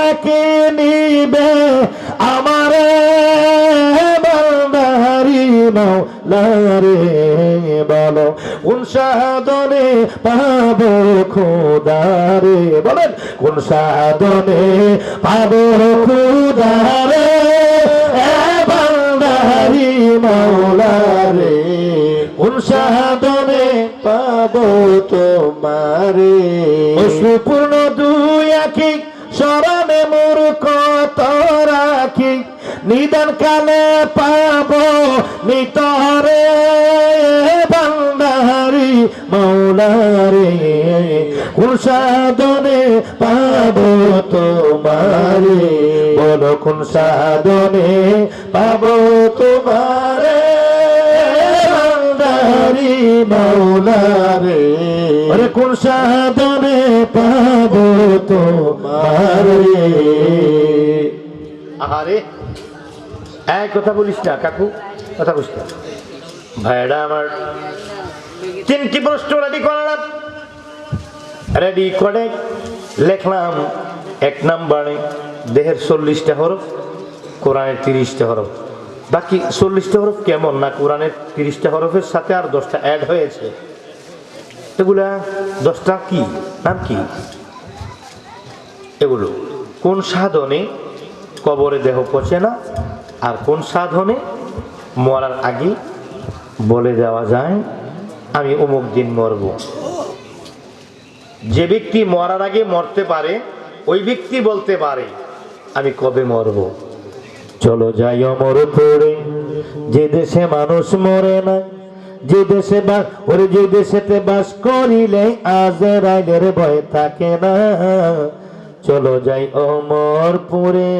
ডাকে নিবে আমারে বান্দারি মাওলারে বলো কোন সাধনে পাবো খোদারে বলেন কোন সাধনে পাবো খোদারে বান্দারি মাওলারে কোন সাধনে পাবো তোমারে অশ্রুপূর্ণ দুই আঁখি স্মরণে মোর কত রাখি নিদান কালে পাবো নিতরে বান্দারি মাওলারে কোন সাধনে পাবো তোমারে বলো কোন সাধনে পাবো তোমারে বান্দারি মাওলারে আরে কোন সাধনে পাবো তোমারে আহারে এক কথা বলিস না কাকু কথা বুঝতে ভাইরা আমার তিনটি প্রশ্ন রেডি করলাম রেডি করে লিখলাম এক নম্বরে দেহের 40টা হরফ কোরআনের 30টা হরফ বাকি 40টা হরফ কেমন না কোরআনের 30টা হরফের সাথে আর 10টা অ্যাড হয়েছে এগুলা 10টা কি নাম কি এগুলো কোন সাধনে কবরে দেহ পচে না আর কোন সাধনে মরার আগে বলে দেওয়া যায় আমি অমুক দিন মরব যে ব্যক্তি মরার আগে মরতে পারে ওই ব্যক্তি বলতে পারে আমি কবে মরব চলো যাই অমরপুরে যে দেশে মানুষ মরে না যে দেশে যে দেশেতে বাস করিলে আজরাইলের ভয় থাকে না চলো যাই অমরপুরে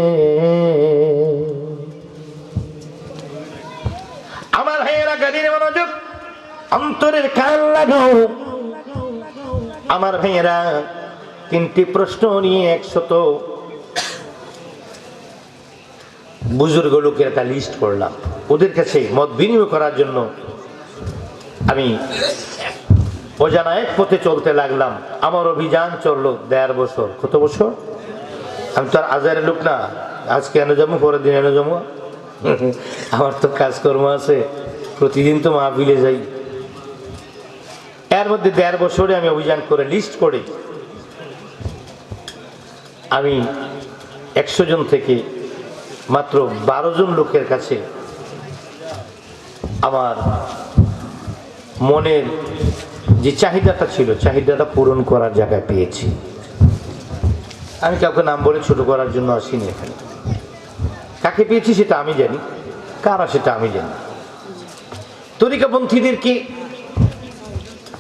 আমার ভাইয়েরা গাড়ির মনোযোগ অন্তরের কান লাগাও আমার ভাইয়েরা তিনটি প্রশ্ন নিয়ে 100 বুজুর্গ লোকের একটা লিস্ট করলাম ওদের কাছে মত বিনিময় করার জন্য আমি অজানা এক পথে চলতে লাগলাম আমার অভিযান চললো 1.5 বছর কত বছর আমি তো আর আজারের লোক না আজকে এনে যাবো পরের দিন এনে যাবো আমার তো কাজকর্ম আছে প্রতিদিন তো মাহফিলে যাই এর মধ্যে 1.5 বছরে আমি অভিযান করে লিস্ট করে আমি 100 জন থেকে মাত্র 12 জন লোকের কাছে আমার মনের যে চাহিদাটা ছিল চাহিদাটা পূরণ করার জায়গায় পেয়েছি আমি কাউকে নাম বলে ছোট করার জন্য আসিনি এখানে কাকে পেয়েছি সেটা আমি জানি কারা সেটা আমি জানি তরিকাপন্থীদেরকে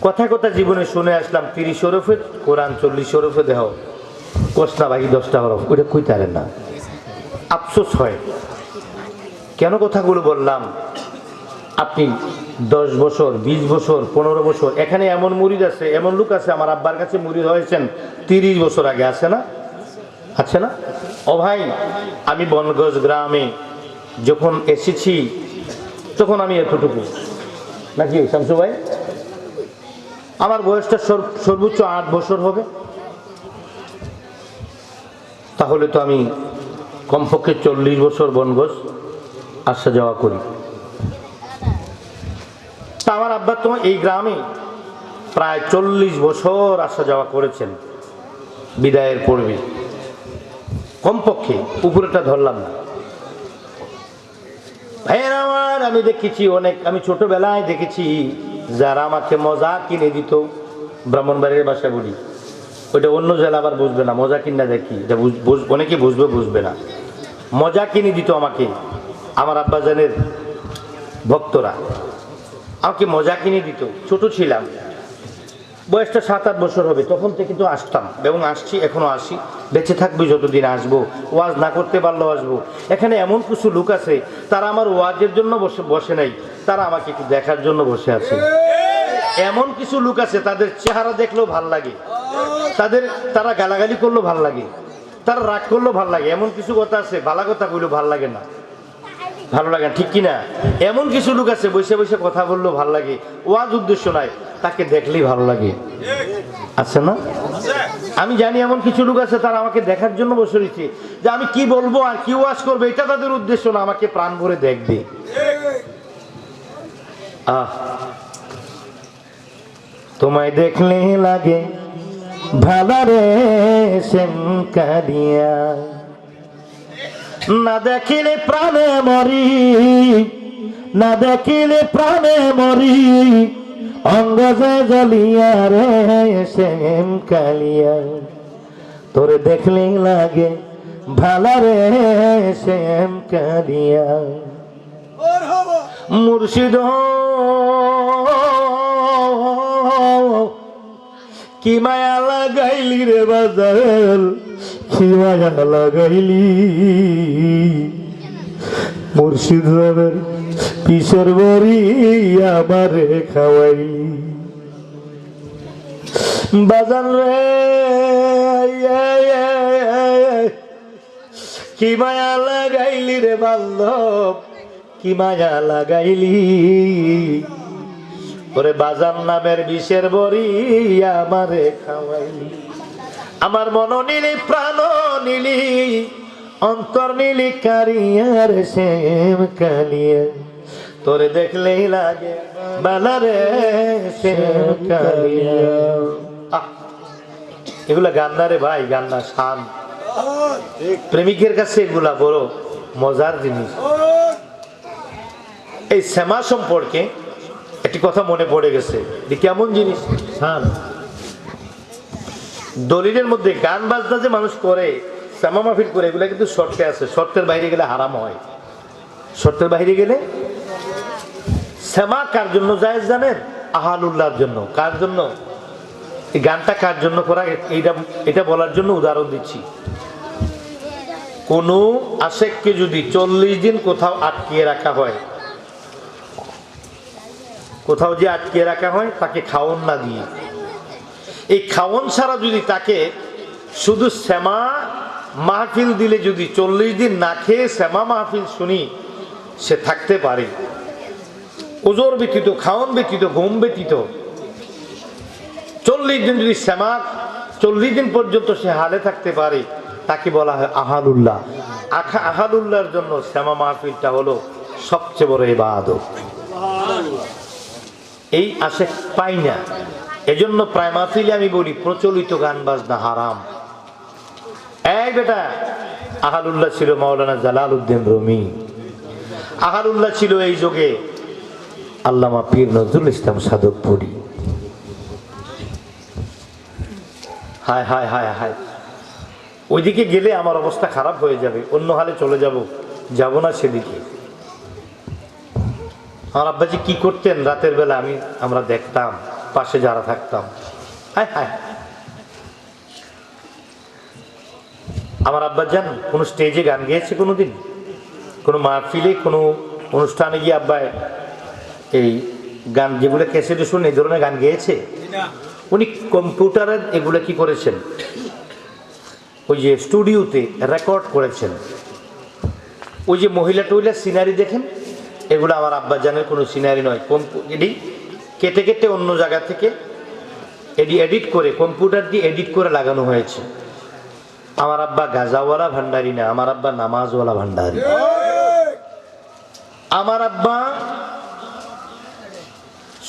কথা কথা জীবনে শুনে আসলাম 30 হরফের কোরআন 40 হরফে দেহ কোসনা বাকি 10টা হরফ ওইটা কইতারেন না আফসোস হয় কেন কথাগুলো বললাম আপনি 10 বছর 20 বছর 15 বছর এখানে এমন মুরিদ আছে এমন লোক আছে আমার আব্বার কাছে মুরিদ হয়েছেন 30 বছর আগে আছে না ও ভাই আমি বনগজ গ্রামে যখন এসেছি তখন আমি এতটুকু নাকি শামসু ভাই আমার বয়সটা সর্বোচ্চ 8 বছর হবে তাহলে তো আমি কমপক্ষে 40 বছর বনগজ আসা যাওয়া করি তা আমার আব্বা তো এই গ্রামে প্রায় 40 বছর আসা যাওয়া করেছেন বিদায়ের পূর্বে কমপক্ষে উপরেটা ধরলাম না ভাইয়ের আমার আমি দেখেছি অনেক আমি ছোটবেলায় দেখেছি যারা আমাকে মজা কিনে দিত ব্রাহ্মণবাড়ির ভাষা বলি ওইটা অন্য জেলা আবার বুঝবে না মজা কিনা দেখি এটা অনেকে বুঝবে না মজা কিনে দিত আমাকে আমার আব্বাজানের ভক্তরা আমাকে মজা কিনে দিত ছোট ছিলাম বয়সটা 7-8 বছর হবে তখন থেকে তো আসতাম এবং আসছি এখনো আসি বেঁচে থাকবো যতদিন আসবো ওয়াজ না করতে পারলেও আসবো এখানে এমন কিছু লোক আছে তারা আমার ওয়াজের জন্য বসে নাই তারা আমাকে একটু দেখার জন্য বসে আছে এমন কিছু লোক আছে তাদের চেহারা দেখলেও ভাল লাগে তারা গালাগালি করলেও ভাল লাগে তারা রাগ করলেও ভাল লাগে এমন কিছু কথা আছে ভালো কথা কইলেও ভাল লাগে না ভালো লাগে ঠিক কিনা এমন কিছু লোক আছে বসে বসে কথা বললেও ভাল লাগে ওয়াজ উদ্দেশ্য নাই তাকে দেখলেই ভালো লাগে, আছে না? আমি জানি এমন কিছু লোক আছে তারা আমাকে দেখার জন্য বসে রয়েছে, যে আমি কি বলবো আর কি ওয়াজ করবো এটা তাদের উদ্দেশ্য না, আমাকে প্রাণ ভরে দেখবে। তোমায় দেখলে লাগে ভালো রে শ্যাম কালিয়া, না দেখিলে প্রাণে মরি, না দেখিলে প্রাণে মরি, অঙ্গ যে জ্বলিয়া রে শ্যাম কালিয়া, তোরে দেখলে লাগে ভালো রে শ্যাম কালিয়া। মুর্শিদ কি মায়া লাগাইলি রে বাজার, কি মায়া লাগাইলি, মুর্শিদ বাবার পিসর বড়ি আমারে খাওয়াইলি। বাজান রে কি মায়া লাগাইলি রে বান্ধব, কি মায়া লাগাইলি, ওরে বাজান নামের বিষের বড়ি আমারে খাওয়াইলি। আমার মন নিলি প্রাণ নিলি, অন্তর নিলি কারিয়ার শ্যাম কালিয়া, তোরে দেখলেই লাগে ভালো রে শ্যাম কালিয়া। এগুলা গান্না রে ভাই, গান্না শান, প্রেমিকের কাছে এগুলা বড় মজার জিনিস। এই শ্যামা সম্পর্কে একটি কথা মনে পড়ে গেছে, কেমন জিনিস শান। দলিলের মধ্যে গান বাজনা যে মানুষ করে, শ্যামা মাহফিল করে, এগুলা কিন্তু শর্তে আছে, শর্তের বাইরে গেলে হারাম হয়। শর্তের বাইরে গেলে শ্যামা কার জন্য জায়েজ জানেন? আহালুল্লাহর জন্য। কার জন্য? এই গানটা কার জন্য করা, এটা বলার জন্য উদাহরণ দিচ্ছি। কোন আশেককে যদি 40 দিন কোথাও আটকিয়ে রাখা হয়, কোথাও যে আটকিয়ে রাখা হয় তাকে খাওয়ন না দিয়ে, এই খাওয়ন ছাড়া যদি তাকে শুধু শ্যামা মাহফিল দিলে, যদি 40 দিন না খেয়ে শ্যামা মাহফিল শুনি সে থাকতে পারে, ওজোর ব্যতীত, খাওয়ন ব্যতীত, ঘুম ব্যতীত 40 দিন যদি শ্যামা 40 দিন পর্যন্ত সে হালে থাকতে পারে, তাকে বলা হয় আহালুল্লাহ। আহালুল্লাহর জন্য শ্যামা মাহফিলটা হলো সবচেয়ে বড় ইবাদত। এই আশেক পাই না, এজন্য প্রায় মাহফিলে আমি বলি প্রচলিত গান বাজনা হারাম। এই বেটা, আহালুল্লাহ ছিল মাওলানা জালালউদ্দিন রুমি, আহালুল্লাহ ছিল এই যুগে আল্লামা পীর নজরুল ইসলাম সাদতপুরি। হায় হায় হায় হায়, ওইদিকে গেলে আমার অবস্থা খারাপ হয়ে যাবে, অন্য হালে চলে যাব না সেদিকে। আমার আব্বাজি কি করতেন রাতের বেলা, আমরা দেখতাম, পাশে যারা থাকতাম। হায় হায়, আমার আব্বাজান কোন স্টেজে গান গেয়েছে কোনোদিন? কোনো মাহফিলে, কোনো অনুষ্ঠানে গিয়ে আব্বা এই গান যেগুলো ক্যাসেটে শুনে এই ধরনের গান গেয়েছে? উনি কম্পিউটারের এগুলো কি করেছেন, ওই যে স্টুডিওতে রেকর্ড করেছেন। ওই যে মহিলা টহিলা সিনারি দেখেন, এগুলো আমার আব্বাজানের কোনো সিনারি নয়, এডি কেটে কেটে অন্য জায়গা থেকে এডিট করে, কম্পিউটার দিয়ে এডিট করে লাগানো হয়েছে। আমার আব্বা গাজাওয়ালা ভান্ডারি না, আমার আব্বা নামাজওয়ালা ভান্ডারি। আমার আব্বা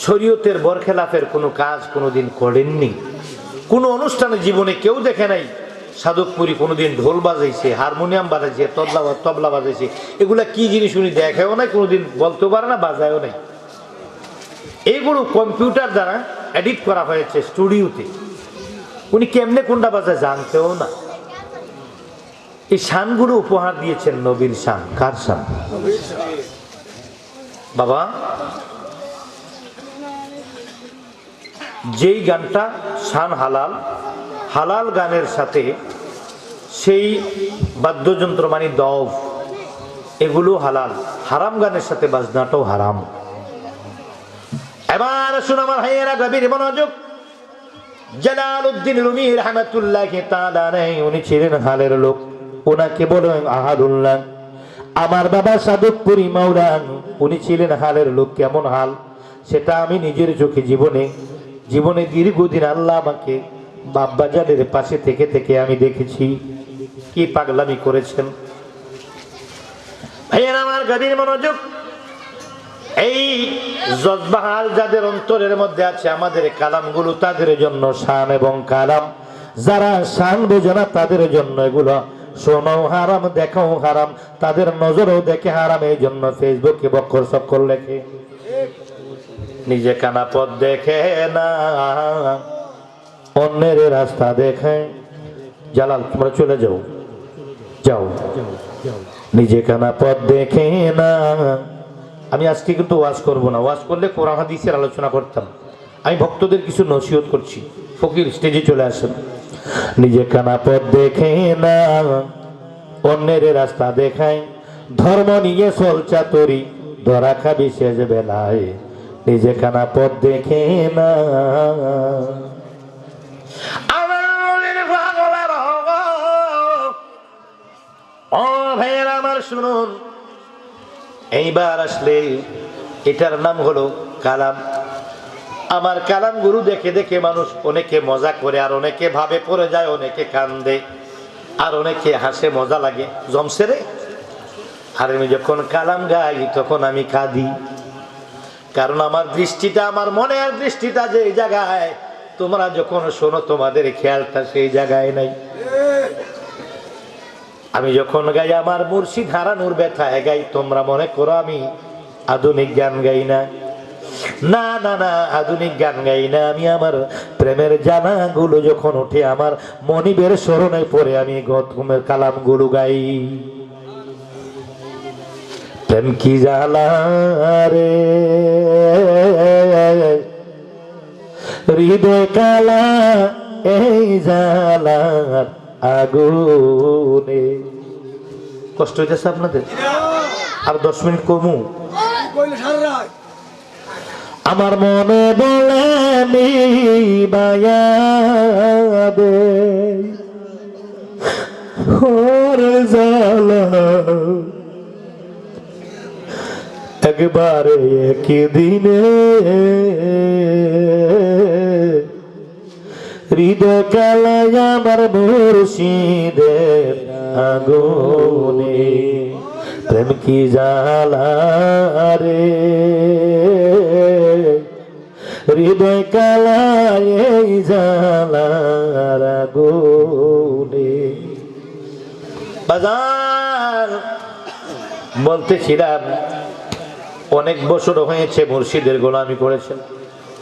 শরীয়তের বরখেলাফের কোনো কাজ কোনোদিন করেননি। কোনো অনুষ্ঠানে জীবনে কেউ দেখে নাই সাধকপুরি কোনোদিন ঢোল বাজাইছে, হারমোনিয়াম বাজাইছে, তবলা বাজাইছে। এগুলা কি জিনিস উনি দেখেও নাই, কোনোদিন বলতেও পারে না, বাজায়ও নাই। এইগুলো কম্পিউটার দ্বারা এডিট করা হয়েছে স্টুডিওতে। উনি কেমনে কোনটা বাজায় জানতেও না। এই শানগুলো উপহার দিয়েছেন নবীর শান। কার শান? বাবা, যেই গানটা শান হালাল, হালাল গানের সাথে সেই বাদ্যযন্ত্র মানে দফ, এগুলো হালাল। হারাম গানের সাথে বাজনাটাও হারাম। এবার শুন আমার ভাইয়েরা, গভীর মনোযোগ। জালালউদ্দিন রুমি রাহমাতুল্লাহি তাআলা আলাইহি, উনি ছিলেন হালের লোক, ওনাকে বলেন আহাদুল্লাহ। আমার বাবা সাদতপুরি মাওলানা, উনি ছিলেন হালের লোক। কেমন হাল সেটা আমি নিজের চোখে জীবনে জীবনে দীর্ঘদিন আল্লাহ আমাকে বাব্বাজানের পাশে থেকে থেকে আমি দেখেছি কি পাগলামি করেছেন। ভাইয়েরা আমার, গভীর মনোযোগ। এই জজবাহাল যাদের অন্তরের মধ্যে আছে, আমাদের কালামগুলো তাদের জন্য শান এবং কালাম। যারা শান বোঝে না তাদের জন্য এগুলো শোনাও হারাম, দেখাও হারাম, তাদের নজরও দেখে হারাম। এই জন্য ফেসবুকে বক্কর চক্কর লেখে, নিজে কানা পথ দেখে না, অন্যের রাস্তা দেখায়। জালাল, তোমরা চলে যাও, যাও, নিজে কানা পথ দেখে না। আমি আজকে কিন্তু ওয়াজ করব না, ওয়াজ করলে কোরআন হাদিসের আলোচনা করতাম। আমি ভক্তদের কিছু নসিহত করছি। ফকির স্টেজে চলে আসেন। নিজে কানা পথ দেখে না, অন্যের রাস্তা দেখায়, ধর্ম নিয়ে চলছা তরি, ধরা খাবি শেষ বেলায়, নিজে কানা পথ দেখে না। ও ভাইয়েরা আমার, শুনুন, এইবার আসলে এটার নাম হলো কালাম। আমার কালাম গুরু দেখে দেখে মানুষ অনেকে মজা করে, আর অনেকে ভাবে পড়ে যায়, অনেকে কান্দে, আর অনেকে হাসে, মজা লাগে। জমছে রে। আর আমি যখন কালাম গাই তখন আমি কাঁদি, কারণ আমার দৃষ্টিটা, আমার মনের দৃষ্টিটা যে জায়গায়, তোমরা যখন শোনো তোমাদের খেয়ালটা সেই জায়গায় নাই। আমি যখন গাই আমার মুর্শিদ হারানোর ব্যথায় গাই, তোমরা মনে করো আমি আধুনিক গান গাই না। না না না, আধুনিক গান গাই না আমি। আমার প্রেমের জানাগুলো যখন ওঠে, আমার মনিবের স্মরণে পড়ে আমি গতমের কালামগুলো গাই। প্রেম কি জ্বালা রে, হৃদয় কালা এই জ্বালার আগুনে। কষ্ট হইতেছে আপনাদের? আর 10 মিনিট কমু। আমার মনে বলে নিবায়াবে ওরে জ্বালা, একবারে একদিনে হৃদয় কালায় আমার মুর্শিদের আগুনে। প্রেম কি জ্বালা রে, হৃদয় কালায় এই জ্বালার আগুনে। বাজার বলতেছিলাম, অনেক বছর হয়েছে মুর্শিদের গোলামি করেছেন।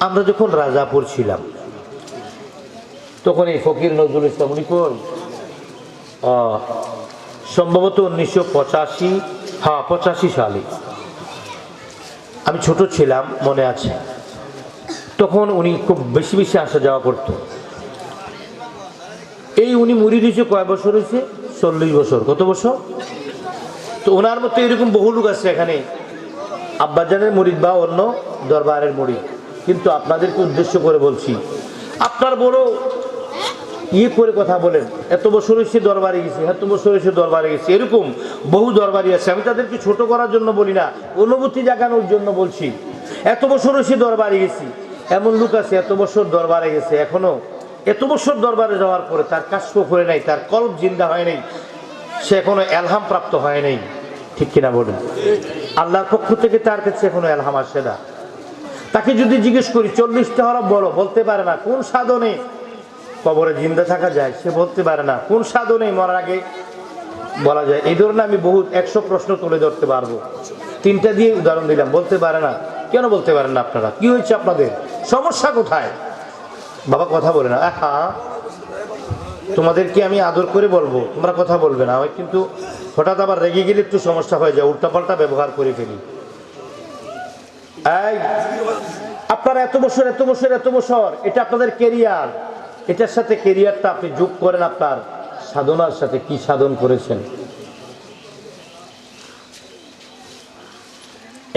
আমরা যখন রাজাপুর ছিলাম তখন এই ফকির নজরুল ইসলাম, উনি কই, সম্ভবত 1985, হ্যাঁ 85 সালে আমি ছোট ছিলাম, মনে আছে। তখন উনি খুব বেশি বেশি আসা যাওয়া করতো। এই উনি মুড়ি দিয়েছে কয় বছর হয়েছে? 40 বছর। কত বছর? তো ওনার মতো এরকম বহু লোক আছে এখানে, আব্বাজানের মুরিদ বা অন্য দরবারের মুরিদ। কিন্তু আপনাদেরকে উদ্দেশ্য করে বলছি, আপনার বড় ইয়ে করে কথা বলেন, এত বছর এসে দরবারে গেছি, এত বছর এসে দরবারে গেছি, এরকম বহু দরবারি আছে। আমি তাদেরকে ছোট করার জন্য বলি না, অনুভূতি জাগানোর জন্য বলছি। এত বছর এসে দরবারে গেছি, এমন লোক আছে এত বছর দরবারে গেছে, এখনো এত বছর দরবারে যাওয়ার পরে তার কাশফ হয়ে নাই, তার কলব জিন্দা হয় নাই, সে এখনো এলহাম প্রাপ্ত হয় নাই। ঠিক কিনা বলেন? আল্লাহর পক্ষ থেকে তার কাছে এখনো এলহাম আসে না। তাকে যদি জিজ্ঞেস করি 40টা হরফ বলো, বলতে পারে না। কোন সাধনে কবরে জিন্দা থাকা যায় সে বলতে পারে না। কোন সাধনে মরার আগে বলা যায়, এই ধরনের আমি বহু 100 প্রশ্ন তুলে ধরতে পারবো। 3টা দিয়ে উদাহরণ দিলাম, বলতে পারে না। কেন বলতে পারেন না আপনারা? কি হয়েছে আপনাদের? সমস্যা কোথায়? বাবা কথা বলে না। হ্যাঁ, তোমাদের কি আমি আদর করে বলবো, তোমরা কথা বলবে না। কিন্তু হঠাৎ আবার রেগে গেলে একটু সমস্যা হয়ে যায়, উল্টাপাল্টা ব্যবহার করে ফেলি। এই আপনারা এত বছর এটা আপনাদের কেরিয়ার। এটার সাথে কেরিয়ারটা আপনি যোগ করেন আপনার সাধনার সাথে। কি সাধন করেছেন?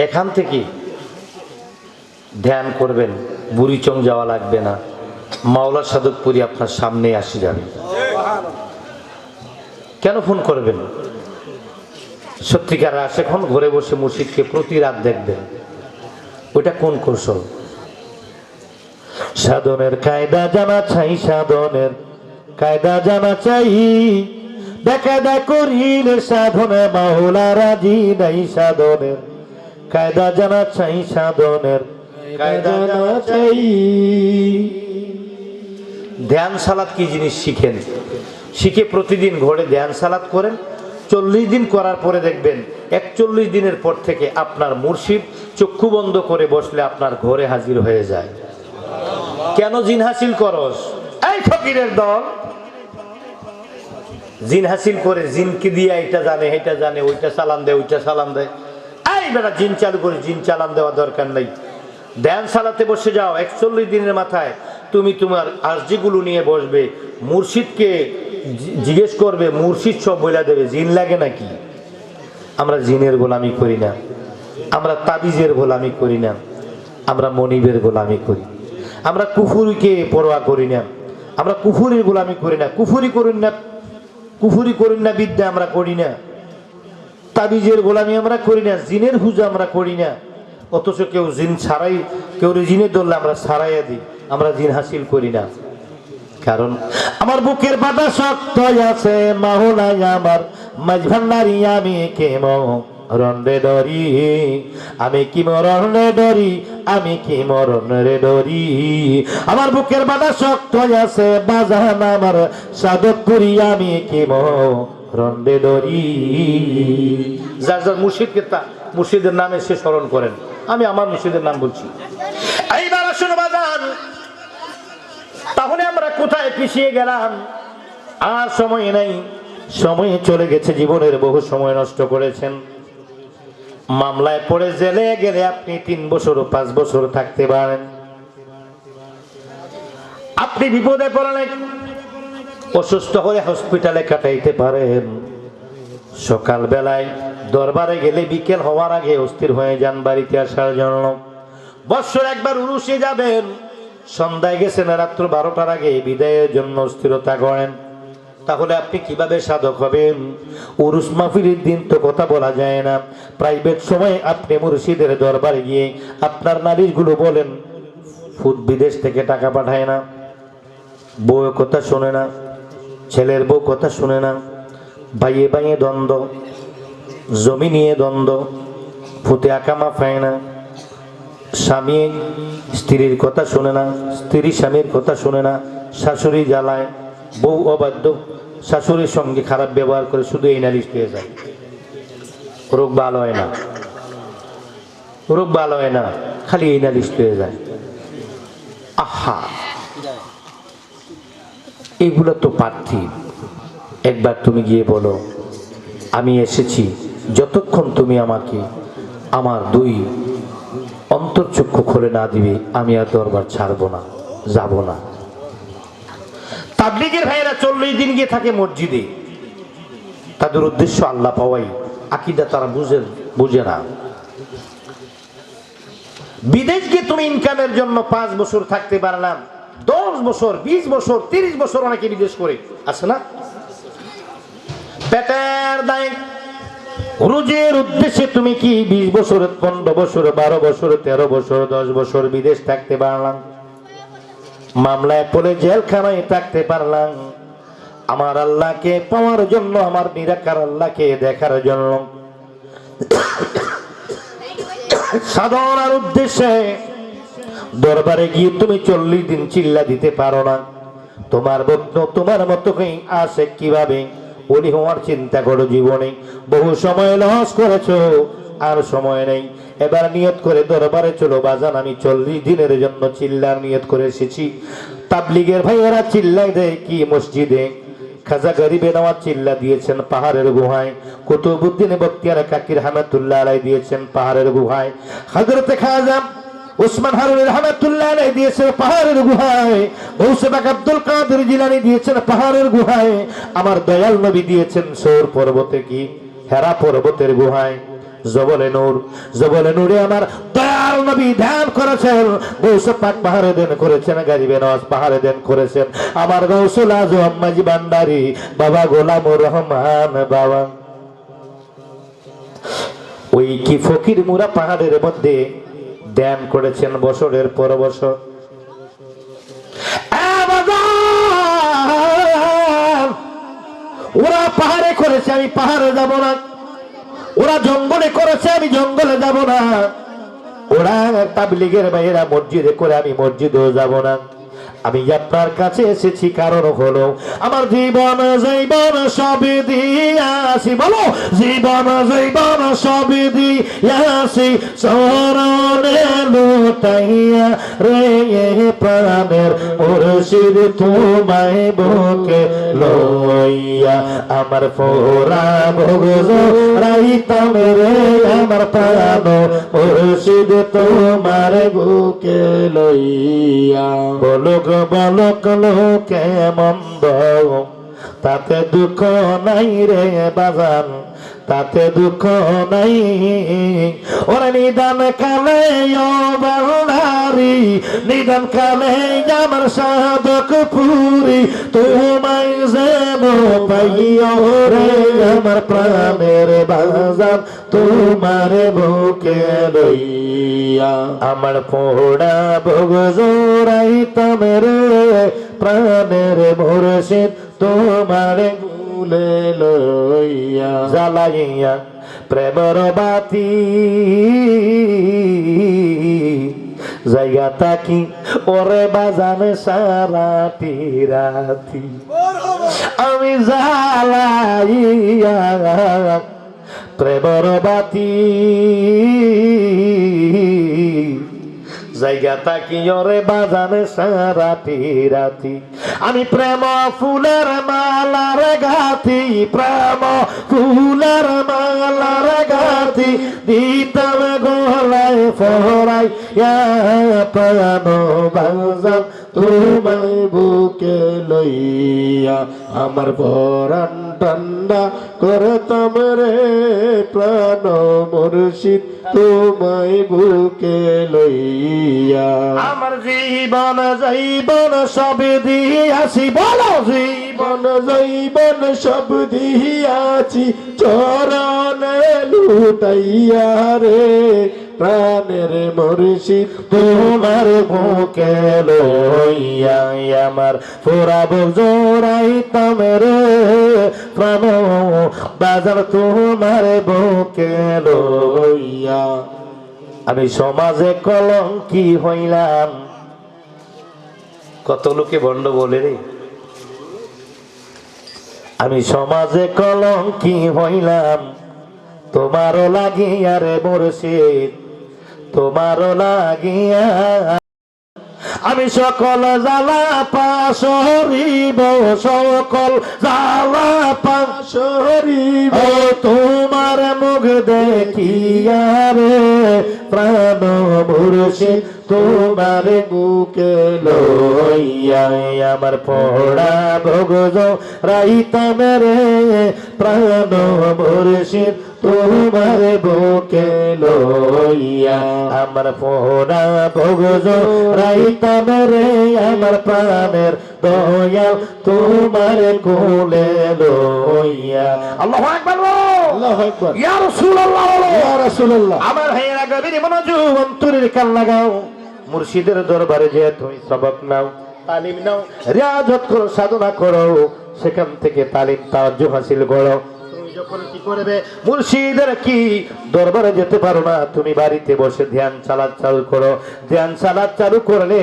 এখান থেকে ধ্যান করবেন, বুড়িচং যাওয়া লাগবে না, মাওলা সাধকপুরি আপনার সামনে আসে যাবে। কেন ফোন করবেন? সত্যিকার আশেখন ঘরে বসে মুর্শিদকে প্রতি রাত দেখবেন। ওইটা কোন কৌশল? সাধনের কায়দা জানা চাই, সাধনের কায়দা জানা চাই, বেকায়দা করিলে সাধনে মাওলা রাজি নাই। সাধনের কায়দা জানা চাই, সাধনের কায়দা জানা চাই। ধ্যান সালাত কি জিনিস শিখেন, শিখে প্রতিদিন ঘরে ধ্যান সালাত করেন। 40 দিন করার পরে দেখবেন 41 দিনের পর থেকে আপনার মুর্শিদ চক্ষু বন্ধ করে বসলে আপনার ঘরে হাজির হয়ে যায়। কেন জিন হাসিল করস? এই ফকিরের দল জিন হাসিল করে, জিনকে দিয়ে এটা জানে এটা জানে, ওইটা চালান দেয় ওইটা চালান দেয়। এই বেটা জিন চালু করে, জিন চালান দেওয়া দরকার নেই। ধ্যান সালাতে বসে যাও। 41 দিনের মাথায় তুমি তোমার আরজিগুলো নিয়ে বসবে, মুর্শিদকে জিজ্ঞেস করবে, মুর্শিদ সব বইলা দেবে। জিন লাগে নাকি? আমরা জিনের গোলামি করি না, আমরা তাবিজের গোলামি করি না, আমরা মনিবের গোলামি করি, আমরা কুফুরিকে পরোয়া করি না, আমরা কুফুরির গোলামি করি না। কুফুরি করেন না বিদ্যা আমরা করি না, তাবিজের গোলামি আমরা করি না, জিনের হুজা আমরা করি না। অথচ কেউ জিন ছাড়াই, কেউ জিনের ধরলে আমরা ছাড়াইয়া দিই, আমরা জিন হাসিল করি না। কারণ আমার বুকের বাধা শক্ত আছে, মাওলাই আমার মাঝ ভান্ডারি, আমি কেমন রন্ডে ডরি, আমি কি মরণ রে ডরি, আমি কি মরণ রে ডরি। আমার বুকের বাধা শক্ত আছে, বাজান আমার সাধক করি, আমি কি মরণ রে ডরি। যার যার মুর্শিদকে মুর্শিদের নামে সে স্মরণ করেন। আমি আমার মুর্শিদের নাম বলছি। এইবার আসুন বাজান, তাহলে আমরা কোথায় পিছিয়ে গেলাম? আর সময় নাই, সময় চলে গেছে। জীবনের বহু সময় নষ্ট করেছেন। মামলায় পড়ে জেলে গেলে আপনি 3 বছর 5 বছর থাকতে পারেন। আপনি বিপদে পড়লে অসুস্থ হয়ে হসপিটালে কাটাইতে পারেন। সকাল বেলায় দরবারে গেলে বিকেল হওয়ার আগে অস্থির হয়ে যান বাড়িতে আসার জন্য। বৎসর একবার উরুসে যাবেন, সন্ধ্যায় গেছেন, রাত্র 12টার আগে বিদায়ের জন্য অস্থিরতা করেন। তাহলে আপনি কিভাবে সাধক হবেন? উরুস মাহফিলের দিন তো কথা বলা যায় না, প্রাইভেট সময় আপনি মুর্শিদের দরবারে গিয়ে আপনার নালিশগুলো বলেন। ফুট বিদেশ থেকে টাকা পাঠায় না, বউয়ের কথা শোনে না, ছেলের বউ কথা শোনে না, ভাইয়ে ভাইয়ে দ্বন্দ্ব, জমি নিয়ে দ্বন্দ্ব, ফুটে আকামা পায় না, স্বামী স্ত্রীর কথা শোনে না, স্ত্রী স্বামীর কথা শোনে না, শাশুড়ি জ্বালায়, বউ অবাধ্য, শাশুড়ির সঙ্গে খারাপ ব্যবহার করে, শুধু এই নালিশ পেয়ে যায়। রোগ ভালো হয় না, রোগ ভালো হয় না, খালি এই নালিশ পেয়ে যায়। আহা, এগুলো তো পার্থিব। একবার তুমি গিয়ে বলো, আমি এসেছি যতক্ষণ তুমি আমাকে আমার 2 অন্তর্চক্ষু খুলে না দিবে, আমি আর দরবার ছাড়বো না, যাব না। তাবলীগের ভাইয়েরা 40 দিন গিয়ে থাকে মসজিদে, তাদের উদ্দেশ্য আল্লাহ পাওয়াই, আকীদা তারা বুঝে না। বিদেশ গিয়ে তুমি ইনকামের জন্য 5 বছর থাকতে পারলাম, 10 বছর, 20 বছর, 30 বছর অনেকে বিদেশ করে আসে না। পেটের দায় রোজের উদ্দেশ্যে তুমি কি 20 বছর, 15 বছর, 12 বছর, 13 বছর, 10 বছর বিদেশ থাকতে পারলাম, মামলায় পড়ে জেলখানায় থাকতে পারলাম আমার আল্লাহকে পাওয়ার জন্য, আমার নিরাকার আল্লাহকে দেখার জন্য। সাধনার উদ্দেশ্যে দরবারে গিয়ে তুমি 40 দিন চিল্লা দিতে পারো না। তোমার মতো আসে কিভাবে ওলি হওয়ার চিন্তা করো। জীবনে বহু সময় লস করেছো, আর সময় নেই। এবার নিয়ত করে দরবারে চলো বাজান, আমি 40 দিনের জন্য চিল্লার নিয়ত করে এসেছি। তাবলীগের ভাইয়েরা চিল্লাই দেয় কি মসজিদে, খাজা গরিবে নওয়াজ চিল্লা দিয়েছেন পাহাড়ের গুহায়, কুতুবউদ্দিন বখতিয়ার কাকি রহমাতুল্লাহ আলাইহি দিয়েছেন পাহাড়ের গুহায়, হযরতে খাজা উসমান হারুনি রহমাতুল্লাহ আলাইহি দিয়েছেন পাহাড়ের গুহায়, গৌসে পাক আব্দুল কাদের জিলানী দিয়েছেন পাহাড়ের গুহায়, আমার দয়াল নবী দিয়েছেন সৌর পর্বতে কি হেরা পর্বতের গুহায়। জবলে নূরে আমার দয়াল নবী ধ্যান করেছেন, গৌসে পাক পাহাড়ে ধ্যান করেছেন, গরিবে নওয়াজ পাহাড়ে ধ্যান করেছেন, আমার গৌসুল আজম মাঝি ভান্ডারী বাবা গোলামুর রহমান বাবা। ওই কি ফকির মুরা পাহাড়ের মধ্যে ধ্যান করেছেন বছরের পর বছর। ওরা পাহাড়ে করেছে, আমি পাহাড়ে যাব না। ওরা জঙ্গলে করেছে, আমি জঙ্গলে যাব না। ওরা তাবলীগের ভাইয়েরা মসজিদে করে, আমি মসজিদেও যাব না। আমি আপনার কাছে এসেছি কারণ হলো আমার জীবন জীবন সব দিয়াছি, বলো জীবন জীবন সব দিয়াছি চরণে লুটাইয়া রে প্রাণের মুর্শিদ তোমায় বুকে লইয়া। আমার ফোরা ভোগ রাইতাম রে আমার প্রাণ মুর্শিদ তোমার বুকে লইয়া। বলুক বলক লোকে মন্দ তাতে দুঃখ নাই রে বাজান, তাতে দুঃখ নাই। ওরে নিদান কালে ও বাংলারি, নিদান কালে আমার সাধক পুরি তোমায় যেন পাইও রে আমার প্রাণের বাজান তোমার বুকে লইয়া। আমার পোড়া ভোগ জোড়াইতাম রে প্রাণের মুর্শিদ তোমার ভুলে লইয়া। জ্বালাইয়া প্রেমর বাতি জায়গা তাকি ওরে বাজানে সারাটি রাতি। আমি জ্বালাইয়া প্রেমর বাতি জায়গা তাকি ওরে বাজানে সারাটি রাতি। আমি প্রেম ফুলের মালার গাথি, প্রেম ফুলের মালার গাথি দিতাম গলায় ফরাই প্রাণ বাজান তোমায় বুকে লইয়া। আমার পরাণ ঠান্ডা করতাম রে প্রাণ মুর্শিদ তোমায় বুকে লইয়া। আমার জীবন জীবন সব দিয়াছি, বলো জীবন জীবন সব দিয়াছি চরণে লুটাইয়া রে প্রাণের মুর্শিদ তোমার বুকে লইয়া। আমার ফোরা বুক জোড়াইতাম রে প্রাণ বাজার তোমার বুকে লইয়া। আমি সমাজে কলঙ্কি হইলাম, কত লোকে ভণ্ড বলে রে। আমি সমাজে কলঙ্কি হইলাম তোমারও লাগিয়া রে মুর্শিদ, তোমারও লাগিয়া। আমি সকল জ্বালা পাশরিব, সকল জ্বালা পাশরিব তোমার মুখ দেখিয়া রে প্রাণ মুর্শিদ তোমার বুকে লইয়া। আমার পড়া ভোগ রাইতাম রে প্রাণ মুর্শিদ তোমার বুকে লইয়া। আমার পড়া ভোগ রাইতাম রে আমার প্রাণের দয়াল তোমার কোলে লইয়া। আল্লাহু আকবার, আল্লাহু আকবার, ইয়া রাসূলুল্লাহ, ইয়া রাসূলুল্লাহ। আমার ভাইয়েরা গভীর মনোযোগ অন্তরের কান লাগাও। মুর্শিদের দরবারে যে তুমি সবক নাও, তালিম নাও, রিয়াজত করো, সাধনা করো, সেখান থেকে তালিম তাওয়াজ্জুহ হাসিল করো। যখন কি করবে মুর্শিদের কি দরবারে যেতে পারো না, তুমি বাড়িতে বসে ধ্যান চালাত চালু করো। ধ্যান চালাত চালু করলে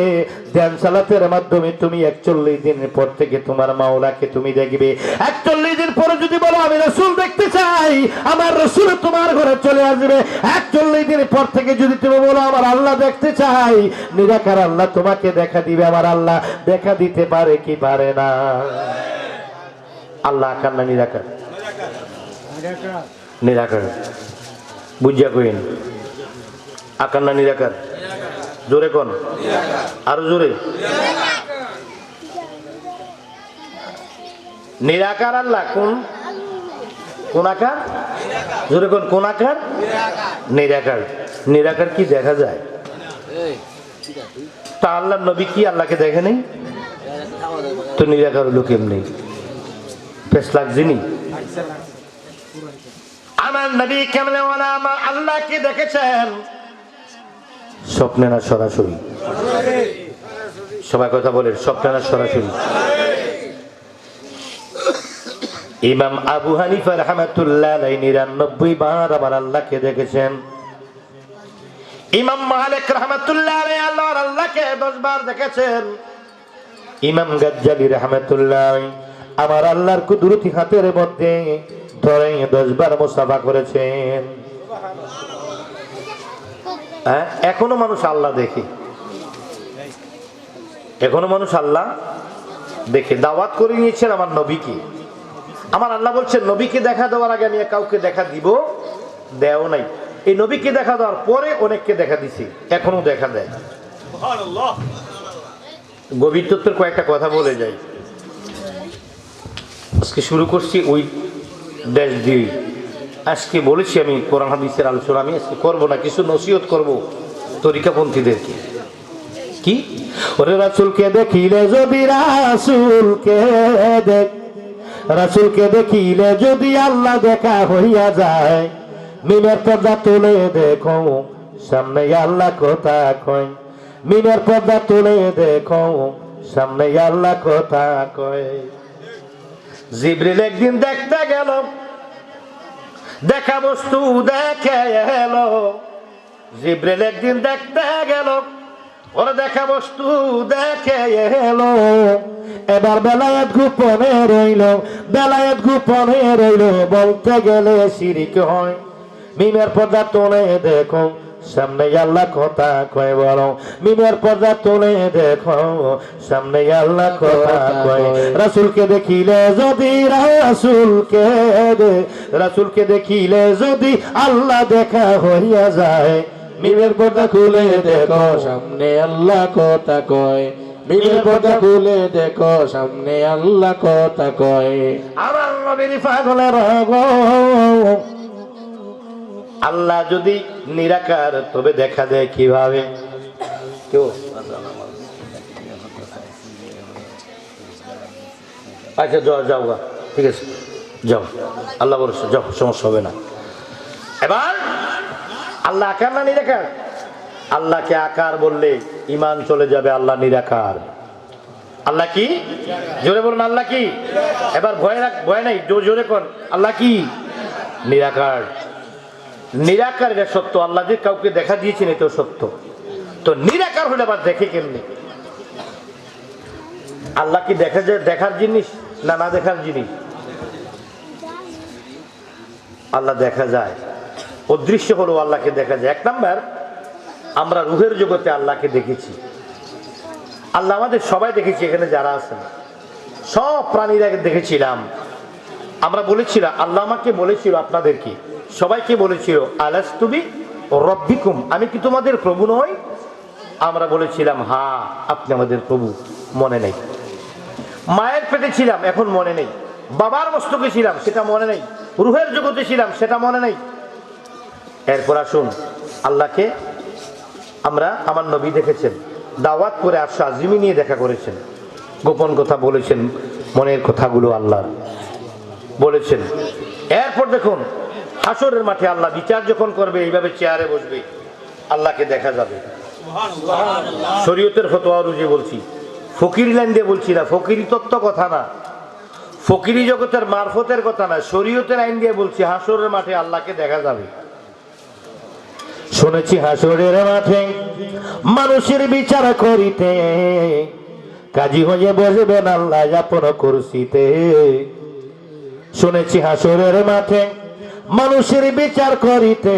ধ্যান চালাতের মাধ্যমে তুমি 41 দিনের পর থেকে তোমার মাওলাকে তুমি দেখবে। 41 দিন পরে যদি বলো আমি রাসূল দেখতে চাই, আমার রাসূল তোমার ঘরে চলে আসবে। 41 দিন পর থেকে যদি তুমি বলো আমার আল্লাহ দেখতে চাই, নিরাকার আল্লাহ তোমাকে দেখা দিবে। আমার আল্লাহ দেখা দিতে পারে কি পারে না? আল্লাহ আকার না নিরাকার? নিরাকার। বুঝিয়া কইন আকার না নিরাকার? জোরে কোন, আরো জোরে। নিরাকার আল্লাহ কোন কোন আকার? জোরে কোন, কোন আকার? নিরাকার। নিরাকার কি দেখা যায়? তা আল্লাহ নবী কি আল্লাহকে দেখে নেই? তো নিরাকার হলো কেমনি? পেশ লাগছিনি? আমার নবী কেমনে আমার আল্লাহকে দেখেছেন? স্বপ্নে না সরাসরি? সবাই কথা বলে, স্বপ্নে না সরাসরি? ইমাম আবু হানিফা রাহমাতুল্লাহ আলাইহি ৯৯ বার আমার আল্লাহকে দেখেছেন। ইমাম মালিক রাহমাতুল্লাহ আলাইহি আল্লাহকে 10 বার দেখেছেন। ইমাম গাজ্জালি রাহমাতুল্লাহ আলাইহি আমার আল্লাহর কুদরতি হাতের মধ্যে ধরে 10 বার মুসাফা করেছেন। এখনো মানুষ আল্লাহ দেখে, এখনো মানুষ আল্লাহ দেখে। দাওয়াত করে নিয়েছেন আমার নবীকে। আমার আল্লাহ বলছেন নবীকে দেখা দেওয়ার আগে আমি কাউকে দেখা দিব, দেও নাই। এই নবীকে দেখা দেওয়ার পরে অনেককে দেখা দিছি, এখনো দেখা দেয়। গভীর তত্ত্বের কয়েকটা কথা বলে যাই। আজকে শুরু করছি ওই দেশ দিয়ে। আজকে বলেছি আমি কোরআন হাদিসের আলোচনা আমি আজকে করবো না, কিছু নসিহত করব তরিকাপন্থীদেরকে। কি ওরে রাসূলকে দেখিলে যদি রাসূলকে দেখিলে যদি আল্লাহ দেখা হইয়া যায়, মিমের পর্দা তুলে দেখো সামনে আল্লাহ কথা কয়, মিমের পর্দা তুলে দেখো সামনে আল্লাহ কথা কয়। জিবরিল একদিন দেখতে গেল, দেখা বস্তু দেখে এলো। জিবরিল একদিন দেখতে গেল, ওরা দেখা বস্তু দেখে এলো। এবার বেলায়েত গোপনে রইল, বেলায়েত গোপনে রইল, বলতে গেলে শিরিক হয়। মিমের পর্দা তুলে দেখো সামনে আল্লাহ কথা কয়, বলো মিমের পর্দা তুলে দেখো সামনে আল্লাহ কথা কয়। রাসূলকে দেখিলে যদি রাসূলকে দেখিলে যদি আল্লাহ দেখা হইয়া যায়, মিমের পর্দা খুলে দেখো সামনে আল্লাহ কথা কয়, মিমের পর্দা খুলে দেখো সামনে আল্লাহ কথা কয়। আমার নবীর পাগলের গো, আল্লাহ যদি নিরাকার তবে দেখা দেয় কিভাবে? কেউ আচ্ছা যাও গা, ঠিক আছে যাও, আল্লাহ বলছে যাও, সমস্যা হবে না। এবার আল্লাহ আকার না নিরাকার? আল্লাহকে আকার বললে ঈমান চলে যাবে। আল্লাহ নিরাকার। আল্লাহ কি? জোরে বলুন আল্লাহ কি? এবার ভয় নাই, জোরে কোন আল্লাহ কি? নিরাকার। নিরাকার এটা সত্য। আল্লাহ যে কাউকে দেখা দিয়েছেন এটাও সত্য। তো নিরাকার হলে আবার দেখে কেমনি? আল্লাহ কি দেখা যায়, দেখার জিনিস না না দেখার জিনিস? আল্লাহ দেখা যায়, অদৃশ্য হলো আল্লাহকে দেখা যায়। 1 নাম্বার, আমরা রুহের জগতে আল্লাহকে দেখেছি। আল্লাহ আমাদের সবাই দেখেছি, এখানে যারা আছেন সব প্রাণীরা দেখেছিলাম। আমরা বলেছিলাম, আল্লাহ আমাকে বলেছিল, আপনাদেরকে সবাইকে বলেছিল, আলাস্তুবি রব্বিকুম, আমি কি তোমাদের প্রভু নই? আমরা বলেছিলাম হ্যাঁ আপনি আমাদের প্রভু। মনে নেই। মায়ের পেটে ছিলাম, এখন মনে নেই। বাবার মস্তকে ছিলাম, সেটা মনে নেই। রুহের জগতে ছিলাম, সেটা মনে নেই। এরপর আসুন, আল্লাহকে আমরা, আমার নবী দেখেছেন, দাওয়াত করে আরশ আজিমি নিয়ে দেখা করেছেন, গোপন কথা বলেছেন, মনের কথাগুলো আল্লাহ বলেছেন। এরপর দেখুন হাসরের মাঠে আল্লাহ বিচার যখন করবে, এইভাবে চেয়ারে বসবে, আল্লাহকে দেখা যাবে। শরীয়তের ফতোয়া অনুযায়ী বলছি, ফকির লাইন দিয়ে বলছি না, ফকিরি তত্ত্ব কথা না, ফকিরি জগতের মারফতের কথা না, শরীয়তের আইন দিয়ে বলছি। হাসরের মাঠে আল্লাহকে দেখা যাবে। শুনেছি হাসরের মাঠে মানুষের বিচার করিতে কাজী হয়ে বসবেন আল্লাহ আপন কুরসিতে। শুনেছি হাসরের মাঠে মানুষের বিচার করিতে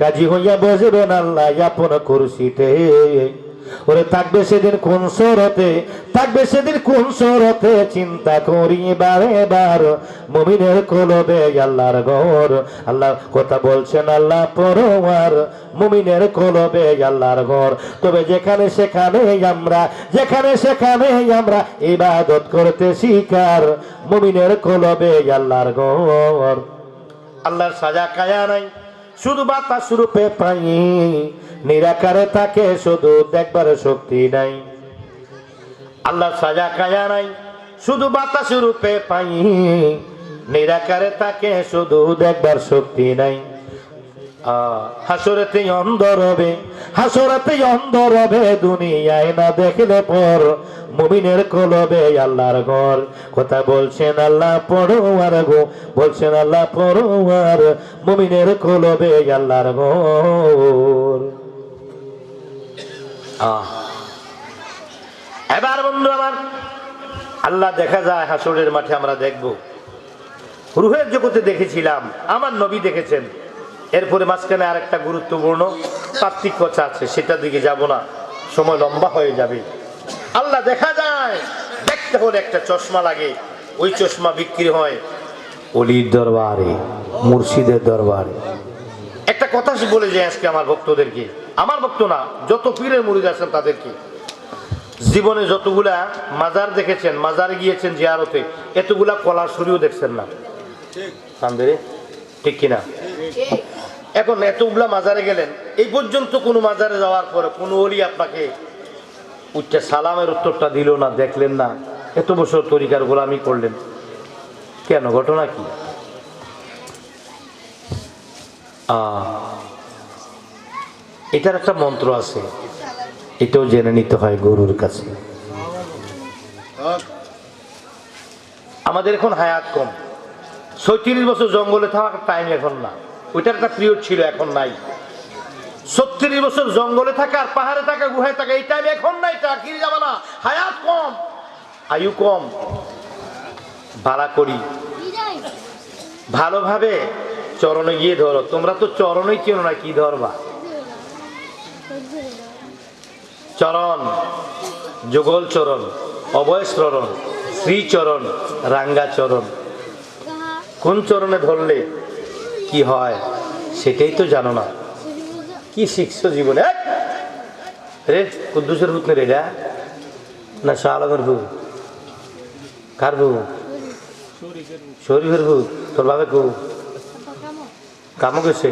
কাজী হইয়া বসবেন আল্লাহ আপন কুরসিতে। ওরে থাকবে সেদিন কোন সূরতে, থাকবে সেদিন কোন সূরতে, চিন্তা করি বারে বার মুমিনের কলবে আল্লাহর ঘর। আল্লাহ কথা বলছেন আল্লাহ পরওয়ার, মুমিনের কলবে আল্লাহর ঘর। তবে যেখানে সেখানে আমরা ইবাদত করতে শিকার, মুমিনের কলবে আল্লাহর ঘর। আল্লাহর সাজা কায়া নাই, শুধু বাতাস রূপে পাই, নিরাকারে তাকে শুধু দেখবার শক্তি নাই। আল্লাহ সাজা কায়া নাই, শুধু বাতাস রূপে পাই, নিরাকারে তাকে শুধু দেখবার শক্তি নাই। হাসরেতে অন্ধ রবে, হাসরেতে অন্ধ রবে, দুনিয়ায় না দেখলে পর মুমিনের কলবে আল্লাহর ঘর। কথা বলছেন আল্লাহ পরোয়ার গো, বলছেন আল্লাহ পরোয়ার, মুমিনের কলবে আল্লাহর ঘর। এবার বন্ধু আমার, আল্লাহ দেখা যায় হাসরের মাঠে আমরা দেখব। রূহের জগতে দেখেছিলাম, আমার নবী দেখেছেন। এরপরে মাঝখানে আরেকটা গুরুত্বপূর্ণ পার্থক্য আছে, সেটার দিকে যাব না, সময় লম্বা হয়ে যাবে। আল্লাহ দেখা যায়, দেখতে হলে একটা চশমা লাগে, ওই চশমা বিক্রি হয় অলির দরবারে, মুর্শিদের দরবারে। একটা কথা বলে যায় আজকে আমার ভক্তদেরকে, আমার ভক্ত না, যত পীরের মুরিদ আছেন তাদেরকে, জীবনে যতগুলা মাজার দেখেছেন, মাজারে গিয়েছেন জিয়ারতে, এতগুলা কলার শরীও দেখছেন না, ঠিক কিনা? এখন এতগুলা মাজারে গেলেন, এই পর্যন্ত কোনো মাজারে যাওয়ার পরে কোনো ওলি আপনাকে উচ্চা সালামের উত্তরটা দিল না, দেখলেন না, এত বছর তরিকার গোলামি করলেন কেন? ঘটনা কি? এটার একটা মন্ত্র আছে, এটাও জেনে নিতে হয় গুরুর কাছে। আমাদের এখন হায়াত কম, 36 বছর জঙ্গলে থাকার টাইম এখন না, ওইটার একটা পিরিয়ড ছিল, এখন নাই। 36 বছর জঙ্গলে থাকা, পাহাড়ে থাকা, গুহায় থাকা, এই টাইম এখন নাই। চাকরি যাবে না, হায়াত কম, আয়ু কম। ভাড়া করি ভালোভাবে চরণে গিয়ে ধরো। তোমরা তো চরণেই চেনো না, কি ধরবা? চরণ, যুগল চরণ, অভয় চরণ, শ্রীচরণ, রাঙ্গা চরণ। কোন চরণে ধরলে কি হয় সেটাই তো জানো না। কি শিখছো জীবনে? রে কুদ্দুসের ভূত রে, এটা না শাহ আলমের ভূত? কার ভূত? শরীফের ভূত। তোর বাবা কু কামো গেছে,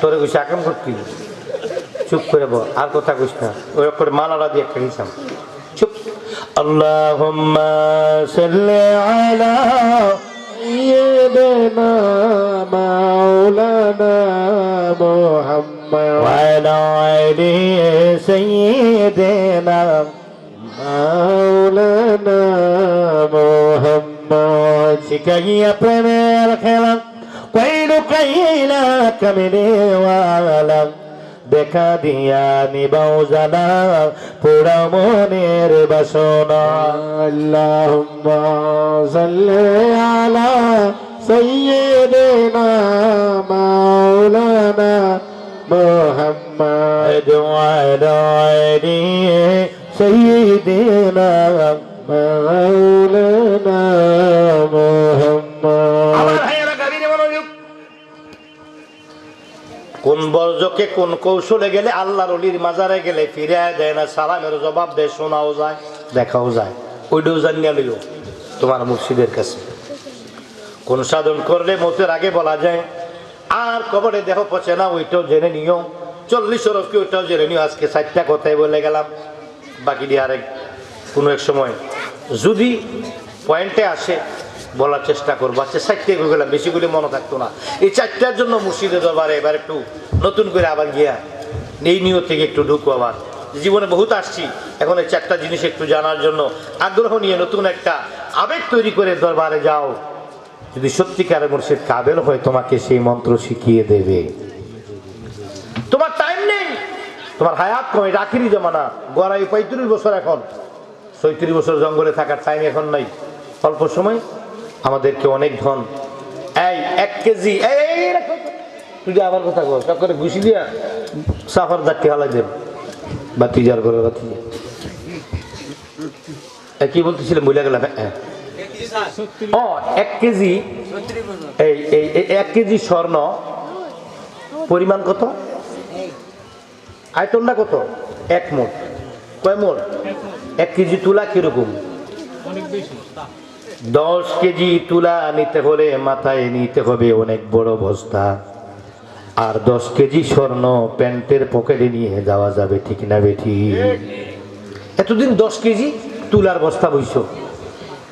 তোরে গেছে আকাম করতি। চুপ করে বল, আর কথা কইস না। ওই করে মালাটা দিয়ে একটা নিতাম, চুপ। আল্লাহুম্মা সাল্লি আলা সাইয়্যিদিনা মাওলানা মুহাম্মদ ওয়া আলা আলি সাইয়্যিদিনা মাওলানা মুহাম্মদ। শিখাইয়া প্রেমের খেলা, কইলু কাইলা কামিলে ওয়ালা, দেখা দিয়া নিবাও জানা পুরা মনের বাসনা। আল্লাহুম্মা সাল্লি আলা সাইয়্যিদিনা মাওলানা মুহাম্মদ ওয়া আলা আলি সাইয়্যিদিনা মাওলানা মুহাম্মদ। কোন বর্জকে কোন কৌশলে গেলে আল্লাহর ওলির মাজারে গেলে ফিরে দেয় না, সালামের জবাব দেয়, শোনাও যায়, দেখাও যায়, ওইটাও জানিয়ে লইও তোমার মুর্শিদের কাছে। কোন সাধন করলে মতের আগে বলা যায় আর কবরে দেহ পচে না, ওইটাও জেনে নিও। 40 রকি ওইটাও জেনে নিও। আজকে 4টা কথাই বলে গেলাম, বাকি দিয়ে আরেক কোনো এক সময় যদি পয়েন্টে আসে বলার চেষ্টা করবো। আচ্ছা 4টে গেলাম, বেশি করে মনে থাকতো না। এই 4টার জন্য মুর্শিদের দরবারে এবার একটু নতুন করে আবার গিয়া এই নিয়ত থেকে একটু ঢুকবো। আবার জীবনে বহুত আসছি, এখন এই 4টা জিনিস একটু জানার জন্য আগ্রহ নিয়ে নতুন একটা আবেগ তৈরি করে দরবারে যাও। যদি সত্যিকারের মুর্শিদ কাবেল হয়, তোমাকে সেই মন্ত্র শিখিয়ে দেবে। তোমার টাইম নেই, তোমার হায়াত কম, এটা আখিরি জমানা। গড়াই 35 বছর, এখন 36 বছর জঙ্গলে থাকার টাইম এখন নাই। অল্প সময় আমাদেরকে অনেক ধন। এই 1 কেজি, তুই আবার কথা কর, সব করে ঘুষি দিয়া সাফার দাঁড়িয়ে হালাই দেব বাতি যার করে বাতি। কি বলতেছিলাম বুঝলে গেলাম। 1 কেজি, এই 1 কেজি স্বর্ণ পরিমাণ কত? আয়তনটা কত? 1 মুঠ। কয় মুঠ? 1 কেজি তুলা কিরকম? 10 কেজি তুলা নিতে হলে মাথায় নিতে হবে অনেক বড় বস্তা। আর 10 কেজি স্বর্ণ প্যান্টের পকেটে নিয়ে যাওয়া যাবে, ঠিক না বেঠি? এতদিন 10 কেজি তুলার বস্তা বইছো,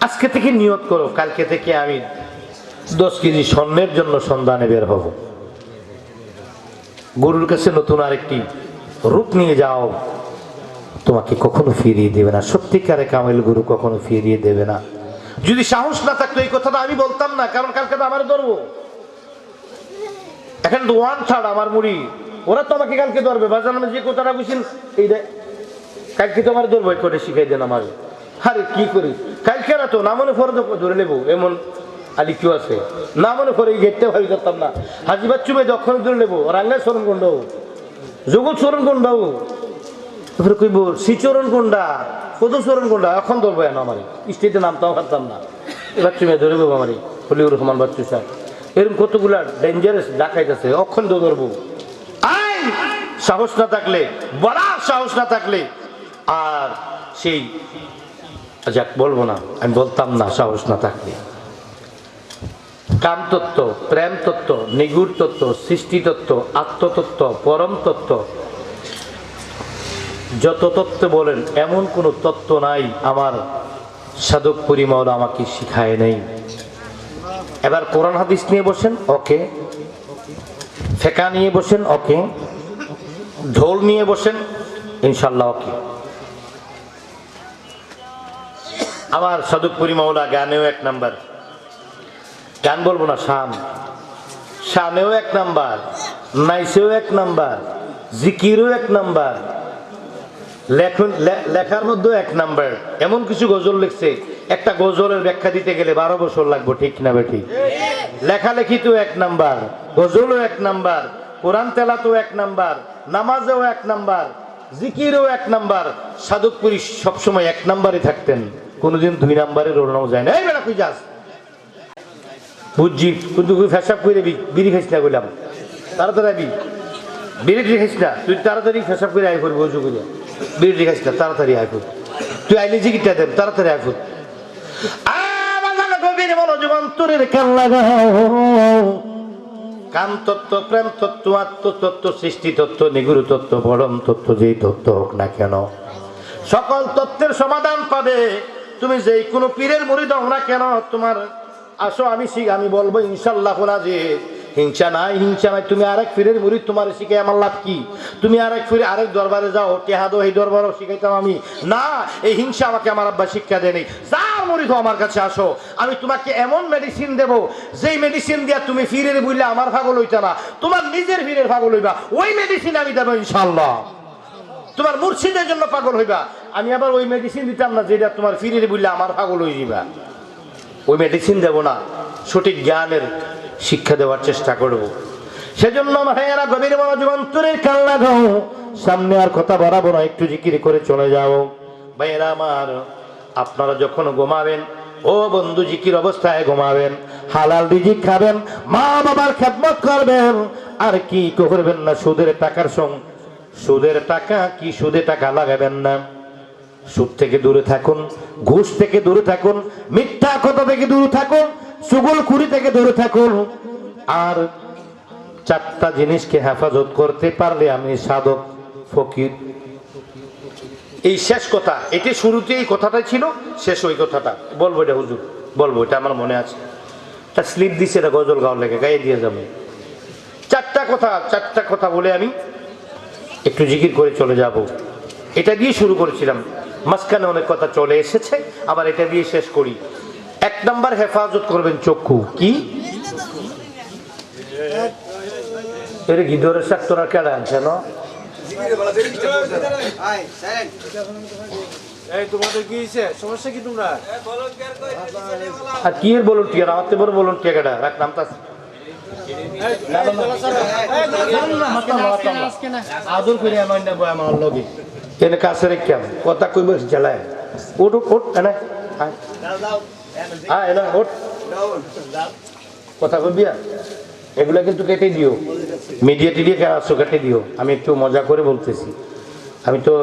আজকে থেকে নিয়ত করো কালকে থেকে আমি 10 কেজি স্বর্ণের জন্য সন্ধানে বের হব। গুরুর কাছে নতুন আরেকটি রূপ নিয়ে যাও, তোমাকে কখনো ফিরিয়ে দেবে না। সত্যিকারে কামেল গুরু কখনো ফিরিয়ে দেবে না। যদি সাহস না থাকতো এই কথাটা আমি বলতাম না, কারণ কালকে তো আমার ধরবো। এখন তো ওয়ান থার্ড আমার মুড়ি, ওরা তো আমাকে কালকে ধরবে। বাজার আমি যে কথাটা বুঝছেন এই কালকে তো আমার ধরবো, করে শিখাই দেন আমার। আরে কি করি কালকে না তো না মনে পরে তো ধরে নেবো, এমন আলি কেউ আছে না মনে করে এই গেটটা ভাবি করতাম না। হাজিবার চুমে যখন ধরে নেবো, রাঙ্গায় চরণ কোন বাবু, জগৎ চরণ কোন বাবু, তারপরে কইব শ্রীচরণ কোনটা, কত চরণ কোনটা, এখন ধরবো না আমার স্টেটে নামতাম পারতাম না। এবার চুমে ধরে নেবো আমার হলিউর রহমান বাচ্চু সাহেব, এরকম কতগুলা ডেঞ্জারাস ডাকাইতেছে, অক্ষণ ধরবো। আইন সাহস না থাকলে, বড় সাহস না থাকলে, আর সেই যাক বলবো না, আমি বলতাম না সাহস না থাকলে। কাম তত্ত্ব, প্রেম তত্ত্ব, নিগুড় তত্ত্ব, সৃষ্টি তত্ত্ব, আত্মতত্ত্ব, পরম তত্ত্ব, যত তত্ত্ব বলেন এমন কোন তত্ত্ব নাই আমার সাধক পরিমল আমাকে শিখায় নেই। এবার কোরআন হাদিস নিয়ে বসেন, ওকে। ফেকা নিয়ে বসেন, ওকে। ঢোল নিয়ে বসেন, ইনশাল্লাহ ওকে। আমার সাধক পরিমৌলা গানেও এক নাম্বার, গান বলবো না, শানেও এক নাম্বার, নাইসেও এক নাম্বার, জিকিরও এক নাম্বার, লেখার মধ্যেও এক নাম্বার। এমন কিছু গজল লিখছে, একটা গজলের ব্যাখ্যা দিতে গেলে 12 বছর লাগবে, ঠিক না বেঠিক? লেখালেখিতেও এক নাম্বার, গজলও এক নাম্বার, কোরআন তেলাতেও এক নাম্বার, নামাজেও এক নাম্বার, জিকিরও এক নাম্বার। সাধকপুরি সবসময় এক নাম্বারে থাকতেন, কোনোদিন 2 নাম্বারের ওড়নাও যায় না। এই বেলা তুই যাস বুঝছি, কিন্তু ফেসাব করে বিড়ি খাইস না, বললাম তাড়াতাড়ি বিড়ি খাইস না, তুই তাড়াতাড়ি ফেসাব করে আয় করবি, উজু করে বিড়ি খাইস না, তাড়াতাড়ি আয় কর, তুই আইলে জিকিরটা দেন, তাড়াতাড়ি আয় কর। কাম তত্ত্ব, প্রেম তত্ত্ব, আত্মতত্ত্ব, সৃষ্টি তত্ত্ব, নিগুড় তত্ত্ব, পরম তত্ত্ব, যেই তত্ত্ব হোক না কেন, সকল তত্ত্বের সমাধান পাবে তুমি যেই কোনো পীরের মুরিদ হও না কেন। তোমার আসো, আমি বলবো ইনশাল্লাহ যে হিংসা নাই, হিংসা নাই। তুমি আরেক পীরের মুরিদ, তোমার শিখাই আমার লাভ কি? তুমি আরেক ফিরে আরেক দরবারে যাও, টেহাদো এই দরবারও শিখাইতাম আমি না। এই হিংসা আমাকে আমার আব্বা শিক্ষা দেয়নি। যার মুরিদ আমার কাছে আসো, আমি তোমাকে এমন মেডিসিন দেব, যেই মেডিসিন দিয়া তুমি ফিরের বুঝলে আমার পাগল হইতা না, তোমার নিজের ফিরের পাগল হইবা। ওই মেডিসিন আমি দেবো ইনশাল্লাহ। তোমার মুর্শিদের জন্য পাগল হইবা, আমি আবার ওই মেডিসিন দিতাম না যেটা তোমার ফিরের বুঝলে আমার পাগল হয়ে যাবা। ওই মেডিসিন দেব না, সঠিক জ্ঞানের শিক্ষা দেওয়ার চেষ্টা করব। সেজন্য ভাইয়েরা গভীর মনোযোগ অন্তরের কান লাগাও, সামনে আর কথা বাড়াবো না, একটু জিকির করে চলে যাও। ভাইয়েরা আমার, আপনারা যখন ঘুমাবেন, ও বন্ধু জিকির অবস্থায় ঘুমাবেন, হালাল রিজিক খাবেন, মা বাবার খেদমত করবেন, আর কি করবেন না, সুদের টাকা কি সুদে টাকা লাগাবেন না। সুদ থেকে দূরে থাকুন, ঘুষ থেকে দূরে থাকুন, মিথ্যা কথা থেকে দূরে থাকুন, চুগলখুরি থেকে দূরে থাকুন। আর 4টা জিনিসকে হেফাজত করতে পারলে আমি সাধক ফকির। এই শেষ কথা, এটি শুরুতে এই কথাটাই ছিল, শেষ ওই কথাটা বলবো। এটা হুজুর বলবো, এটা আমার মনে আছে। তা স্লিপ দিছে, এটা গজল গাওয়ার লেগে গায়ে দিয়ে যাবো। 4টা কথা বলে আমি একটু জিকির করে চলে যাব। এটা দিয়ে শুরু করেছিলাম, মাঝখানে অনেক কথা চলে এসেছে, আবার এটা দিয়ে শেষ করি। 1 নাম্বার হেফাজত করবেন চক্ষু। কি এর গিদরের সাক্তরা কেডা আনছে না? আর কি এর বলুন টিয়ার, আমার তো বড় বলুন টিয়াটা রাখ, নামতা আদর করে আমার লগে এনে কাছে রেখেম কথা কইব জ্বালায়। ওট ওট এনে এনে ওট কথা কইবি। এগুলা কিন্তু কেটে দিও, মিডিয়া টিডিয়া আসো কেটে দিও। আমি একটু মজা করে বলতেছি, আমি তো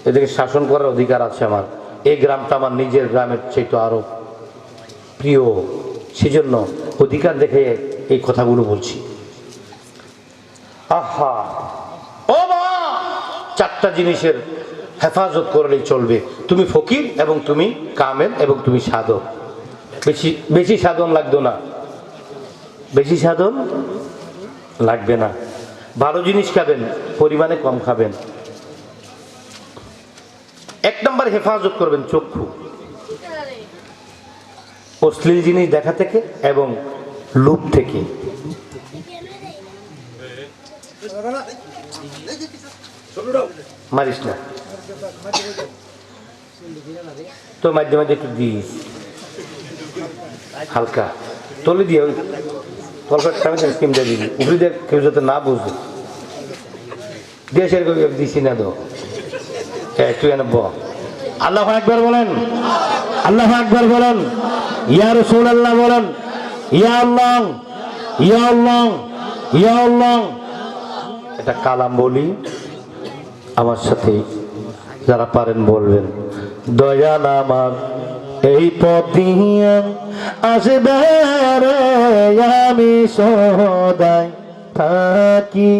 এদেরকে শাসন করার অধিকার আছে আমার। এই গ্রামটা আমার নিজের গ্রামের চাইতে আরো প্রিয়, সেজন্য অধিকার দেখে এই কথাগুলো বলছি। আহা ও মা, 4টা জিনিসের হেফাজত করলেই চলবে। তুমি ফকির এবং তুমি কামেল এবং তুমি সাধক। বেশি সাধন লাগতো না, বেশি সাধন লাগবে না। ভালো জিনিস খাবেন, পরিমাণে কম খাবেন। 1 নম্বর হেফাজত করবেন চক্ষু, অশ্লীল জিনিস দেখা থেকে এবং লোভ থেকে। মারিস না তো, মাঝে মাঝে একটু দিস হালকা তলে দিয়ে, ওই তলপেট স্কিম দিয়ে দিবি, উপরে দিয়ে কেউ যাতে না বুঝবে দিয়ে সেরকম দিছি না তো। একটু এনে ব আল্লাহু আকবার বলেন, আল্লাহু আকবার বলেন, ইয়া রাসূলুল্লাহ বলেন, ইয়া আল্লাহ, ইয়া আল্লাহ, ইয়া আল্লাহ। এটা কালাম বলি, আমার সাথে যারা পারেন বলবেন। দয়াল আমার এই পথ দিয়া আসবে রে, আমি সদাই থাকি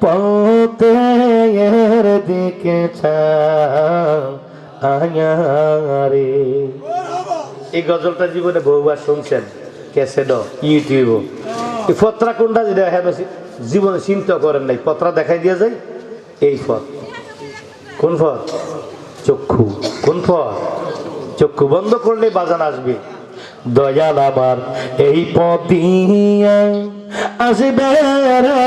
পথের দিকে ছায়ারে। এই গজলটা জীবনে বহুবার শুনছেন, ক্যাসেট, ইউটিউব। এই পত্রা কোনটা যেটা জীবনে চিন্তা করেন নাই, পত্রা দেখাই দিয়ে যায়। এই পথ কোন পথ? চক্ষু। কোন পথ? চক্ষু বন্ধ করলে বাজান আসবে। দয়াল আমার এই পথ দিয়া আসবে রে,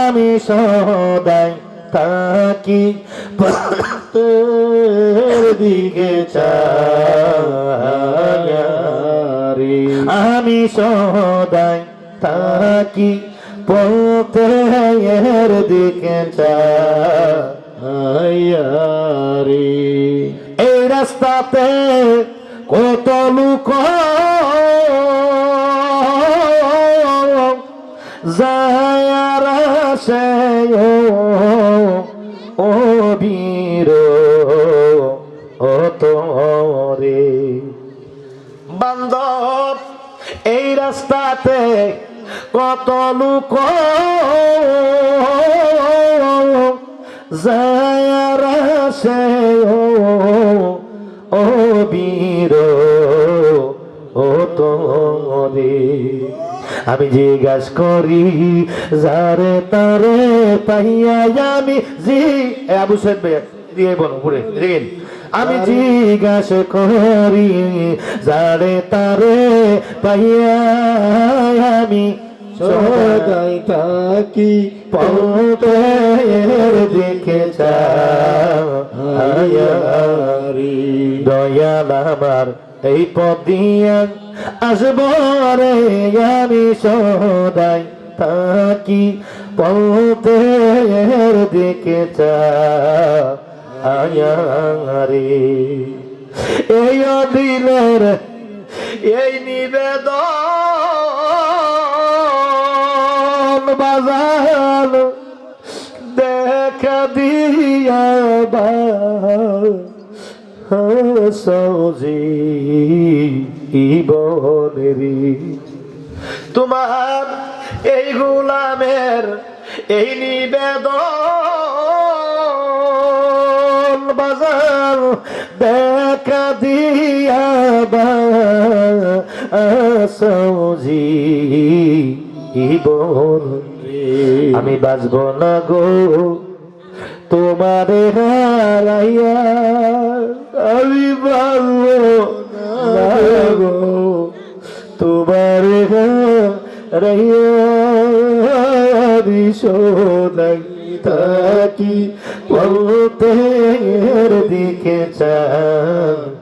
আমি সদাই থাকি পথের দিকে ছায়ারে। আমি সদাই থাকি পথের দিকে ছায়ারে। এই রাস্তাতে কত লোক যায় আর আসে, ও বীর ও তোরে বান্ধব। এই রাস্তাতে কত লোক যায় আর আসে, ও বীর ও তোরে। আমি জিজ্ঞাস করি যারে তারে পাইয়া, আমি আবু সাহেব ভাই দিয়ে বলো ঘুরে রেন। আমি জিজ্ঞাস করি যারে তারে পাইয়া, আমি সদাই থাকি পথের দিকে ছায়ারে। দয়াল আমার এই পথ দিয়া আসব রে, আমি সদাই থাকি পথের দিকে ছায়ারে। এই দিলের এই নিবেদন বাজার দেখা দিয়া সৌজি বনেরি। তোমার এই গোলামের এই নিবেদন বাজার দেখা দিয়া সৌজি বনে। আমি বাঁচব না গো তোমারে হারাইয়া, আমি বাঁচব না গো তোমারে হারাইয়া। আমি সদাই থাকি পথের দিকে ছায়ারে।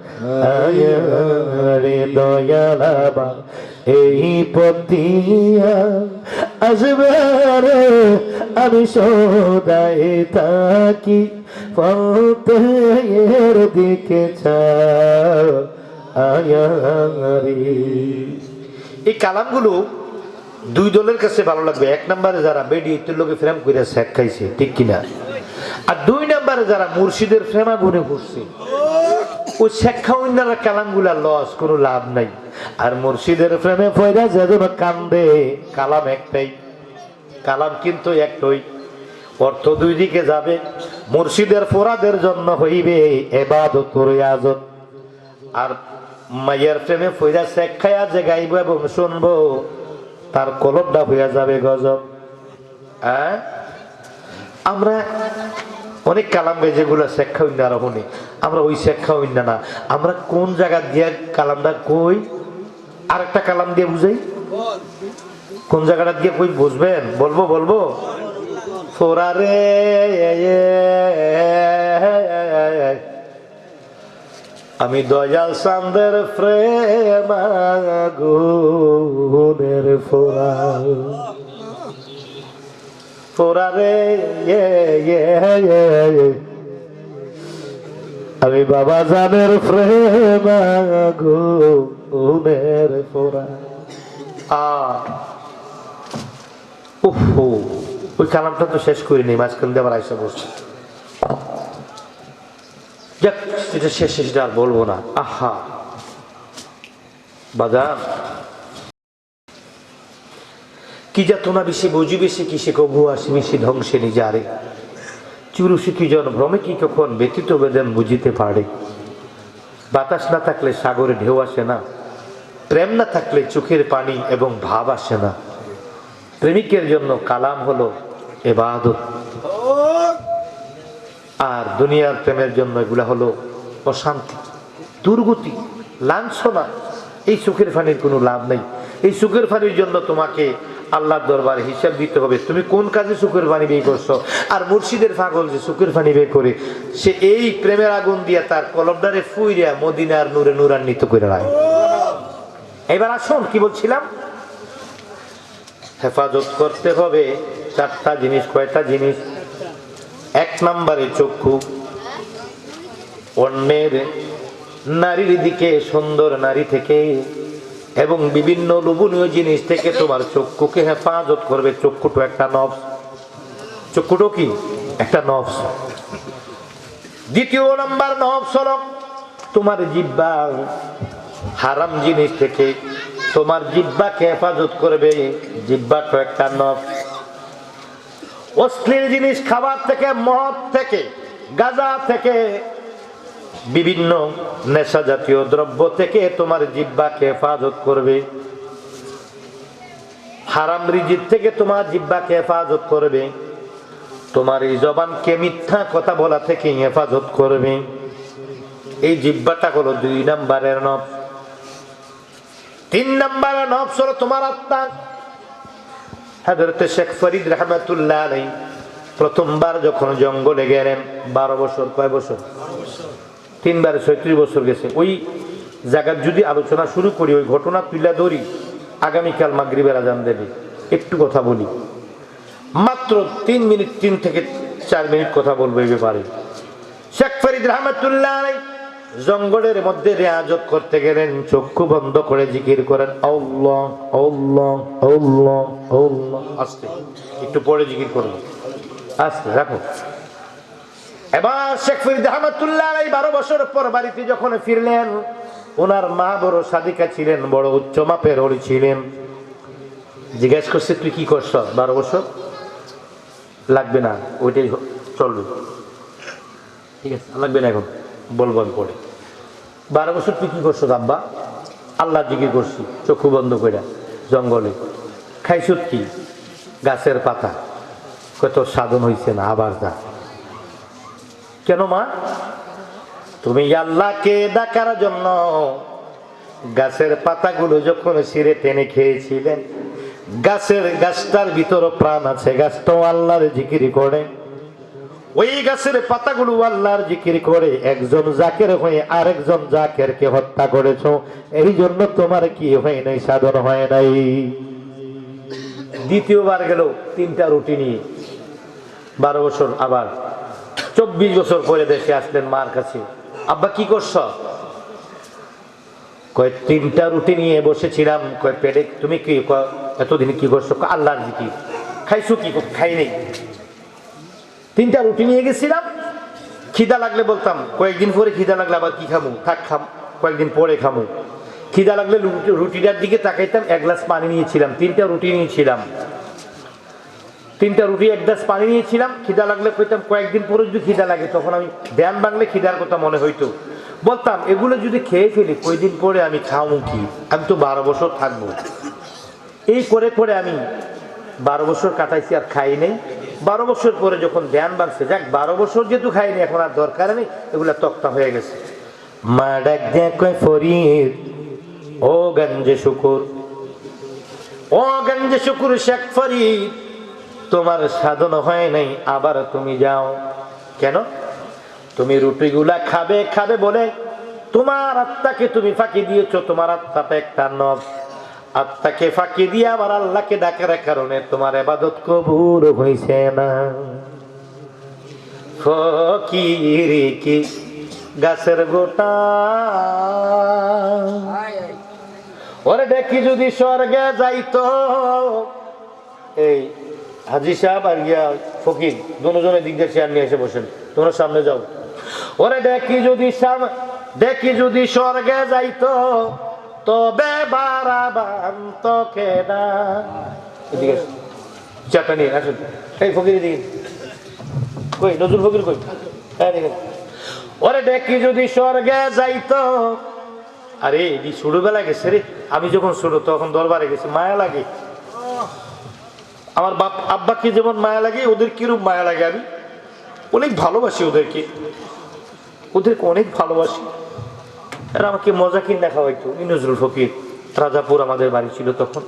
দয়াল আমার এই পথ দিয়া আসবে রে, আমি সদাই থাকি পথের দিকে ছায়ারে। এই কালামগুলো দুই দলের কাছে ভালো লাগবে। 1 নম্বরে যারা বেডি ইত্যাদির লোকে প্রেম করে শেখ খাইছে, ঠিক কিনা? আর 2 নম্বরে যারা মুর্শিদের প্রেমা গুনে করছে, ওই শেখ খাওয়ার কালামগুলা লস, কোনো লাভ নাই। আর মুর্শিদের প্রেমে পয়রা যেন কান্দে, কালাম একটাই, কালাম কিন্তু একটাই, অর্থ 2 দিকে যাবে। মুর্শিদের ফোরাদের জন্য হইবে ইবাদত রিয়াজত, আর মায়ের প্রেমে পয়রা শেখ খায়া যে গাইব এবং শুনবো, তার কলবটা হইয়া যাবে গজব। আমরা অনেক কালাম গাই যেগুলো শিক্ষা হইনা রহনে, আমরা ওই শিক্ষা হইনা না, আমরা কোন জায়গা দিয়ে কালামটা কই আরেকটা কালাম দিয়ে বুঝাই। কোন জায়গাটা দিয়ে কই বুঝবেন? বলবো বলবো ফোরারে আমি দয়াল চাঁদের প্রেম আগুনের ফোরা, ফোরারে আমি বাবা জানের প্রেম আগুনের ফোরা। ওই কালামটা তো শেষ করিনি, মাঝখান দিয়ে আবার আইসা বসছে। যাক, এটা শেষ, সেটা আর বলবো না। আহা বাজার কি যাত না বেশি বুঝি বেশি কিসে কবু আসি বেশি ধ্বংসে নিজারে চুরুষি কি জন ভ্রমে কি কখন ব্যতীত বেদন বুঝিতে পারে। বাতাস না থাকলে সাগরে ঢেউ আসে না, প্রেম না থাকলে চোখের পানি এবং ভাব আসে না। প্রেমিকের জন্য কালাম হলো ইবাদত, আর দুনিয়ার প্রেমের জন্য এগুলা হলো অশান্তি, দুর্গতি, লাঞ্ছনা। এই চোখের পানির কোনো লাভ নেই। এই চোখের পানির জন্য তোমাকে আল্লাহর দরবারে হিসাব দিতে হবে, তুমি কোন কাজে চোখের পানি বের করছো। আর মুর্শিদের পাগল যে চোখের পানি বের করে, সে এই প্রেমের আগুন দিয়া তার কলবদারে ফুইরা মদিনার নূরে নূরান্বিত করে রায়। এবার আসুন, কি বলছিলাম, হেফাজত করতে হবে চারটা জিনিস। কয়টা জিনিস? এক নম্বরে চক্ষু, অন্যের নারীর দিকে, সুন্দর নারী থেকে এবং বিভিন্ন লোভনীয় জিনিস থেকে তোমার চক্ষুকে হেফাজত করবে। চক্ষুটো একটা নফস, চক্ষুটো কি একটা নফস। দ্বিতীয় নাম্বার নফস হলো তোমার জিহ্বা, হারাম জিনিস থেকে তোমার জিহ্বাকে হেফাজত করবে। জিহ্বাটো একটা নফস। অশ্লীল জিনিস খাবার থেকে, মদ থেকে, গাঁজা থেকে, বিভিন্ন নেশা জাতীয় দ্রব্য থেকে তোমার জিহ্বাকে হেফাজত করবে। হারাম রিজিক থেকে তোমার জিহ্বাকে হেফাজত করবে। তোমার এই জবানকে মিথ্যা কথা বলা থেকে হেফাজত করবে। এই জিহ্বাটা হলো 2 নম্বরের নফস। 3 নম্বরের নফস হলো তোমার আত্মা। হযরত শেখ ফরিদ রাহমাতুল্লাহ আলাইহি প্রথমবার যখন জঙ্গলে গেলেন, 12 বছর, কয় বছর? 3 বারে 36 বছর গেছে। ওই জায়গার যদি আলোচনা শুরু করি, ওই ঘটনা তুলে ধরি, আগামীকাল মাগরিবের আজান দেবে। একটু কথা বলি, মাত্র 3 মিনিট, 3 থেকে 4 মিনিট কথা বলবো এই ব্যাপারে। শেখ ফরিদ রাহমাতুল্লাহ আলাইহি জঙ্গলের মধ্যে রিয়াজত করতে গেলেন, চক্ষু বন্ধ করে জিকির করেন, আল্লাহ আল্লাহ আল্লাহ আল্লাহ। আস্তে, একটু পরে জিকির করবো, আস্তে রাখো। এবার শেখ ফরিদ রাহমাতুল্লাহ আলাইহি 12 বছর পর বাড়িতে যখন ফিরলেন, ওনার মা বড় সাদিকা ছিলেন, বড় উচ্চ মাপের ওলি ছিলেন। জিজ্ঞেস করছে, তুই কি করছ 12 বছর? লাগবে না, ওইটাই চলবে, ঠিক আছে, লাগবে না, এখন বলবো আমি পরে। 12 বছর তুই কি করছো আব্বা? আল্লাহ জিকির করছি চক্ষু বন্ধ করে জঙ্গলে। খাইছত কি? গাছের পাতা। কত সাধন হইছে না, আবার যা। কেন মা? তুমি আল্লাহকে ডাকার জন্য গাছের পাতাগুলো যখন ছিঁড়ে টেনে খেয়েছিলেন, গাছটার ভিতর প্রাণ আছে, গাছটাও আল্লাহর জিকির করে। ওই গাছের পাতাগুলো আল্লাহর জিকির করে। একজন জাকের হয়ে আরেকজন জাকেরকে হত্যা করেছো, এই জন্য তোমার কি হয় নাই? সাধন হয় নাই। দ্বিতীয়বার গেল 3টা রুটি নিয়ে, 12 বছর। আবার 24 বছর পরে দেশে আসলেন মার কাছে, আব্বা কি করছ? কয় 3টা রুটি নিয়ে বসেছিলাম। কয় পেটে তুমি কি এতদিন কি করছো? আল্লাহর জিকির। খাইছো কি? খাই নেই, 3টা রুটি নিয়ে গেছিলাম। খিদা লাগলে বলতাম, কয়েকদিন পরে খিদা লাগলে আবার কি খামু, থাক খাম, কয়েকদিন পরে খামু। খিদা লাগলে রুটিটার দিকে তাকাইতাম, 1 গ্লাস পানি নিয়েছিলাম। 3টা রুটি নিয়েছিলাম, 3টা রুটি 1 গ্লাস পানি নিয়েছিলাম। খিদা লাগলে কইতাম, কয়েকদিন পরে যদি খিদা লাগে, তখন আমি ধ্যান ভাঙলে খিদার কথা মনে হইতো, বলতাম এগুলো যদি খেয়ে ফেলি কয়দিন পরে আমি খামু কি? আমি তো 12 বছর থাকবো। এই করে করে আমি 12 বছর কাটাইছি, আর খাই নেই। 12 বছর পরে যখন ধ্যান বাড়ছে, যাক 12 বছর যেহেতু খাইনি এখন আর দরকার নেই, এগুলা তক্তা হয়ে গেছে। মা ডাক দিয়ে কয় ফরিদ, ও গঞ্জে শুকুর, ও গঞ্জে শুকুর শেখ ফরিদ, তোমার সাধন হয় নাই, আবার তুমি যাও। কেন? তুমি রুটিগুলা খাবে খাবে বলে তোমার আত্মাকে তুমি ফাঁকি দিয়েছো। তোমার আত্মাটা একটা নব, আত্মাকে ফাঁকি দিয়ে আবার আল্লাহকে ডাকার কারণে তোমার ইবাদত কবুল হইছে না। ফকিরি কি গাছের গোটা, ওরে দেখি যদি স্বর্গে যাইতো। এই হাজি সাহেব আর ইয়া ফকির দুজনের দিক দিয়ে চেয়ার নিয়ে এসে বসেন, তোমরা সামনে যাও। ওরে দেখি যদি স্বর্গে যাইতো, তবে বারাবান্তকে না। এদিকে চেয়ারটা নিয়ে আসুন। এই ফকির দিকে কই, নজরুল ফকির কই? হ্যাঁ দেখেন। ওরে দেখি যদি স্বর্গে যাইতো। আরে এটি ছোটবেলা গেছে রে, আমি যখন ছোট তখন দরবারে গেছি, মায়া লাগে। আমার বাপ আব্বাকে যেমন মায়া লাগে, ওদের কিরূপ মায়া লাগে। আমি অনেক ভালোবাসি ওদেরকে অনেক ভালোবাসি। আর আমাকে মজা কিনে খাওয়াইতো নজরুল ফকির। রাজাপুর আমাদের বাড়ি ছিল তখন,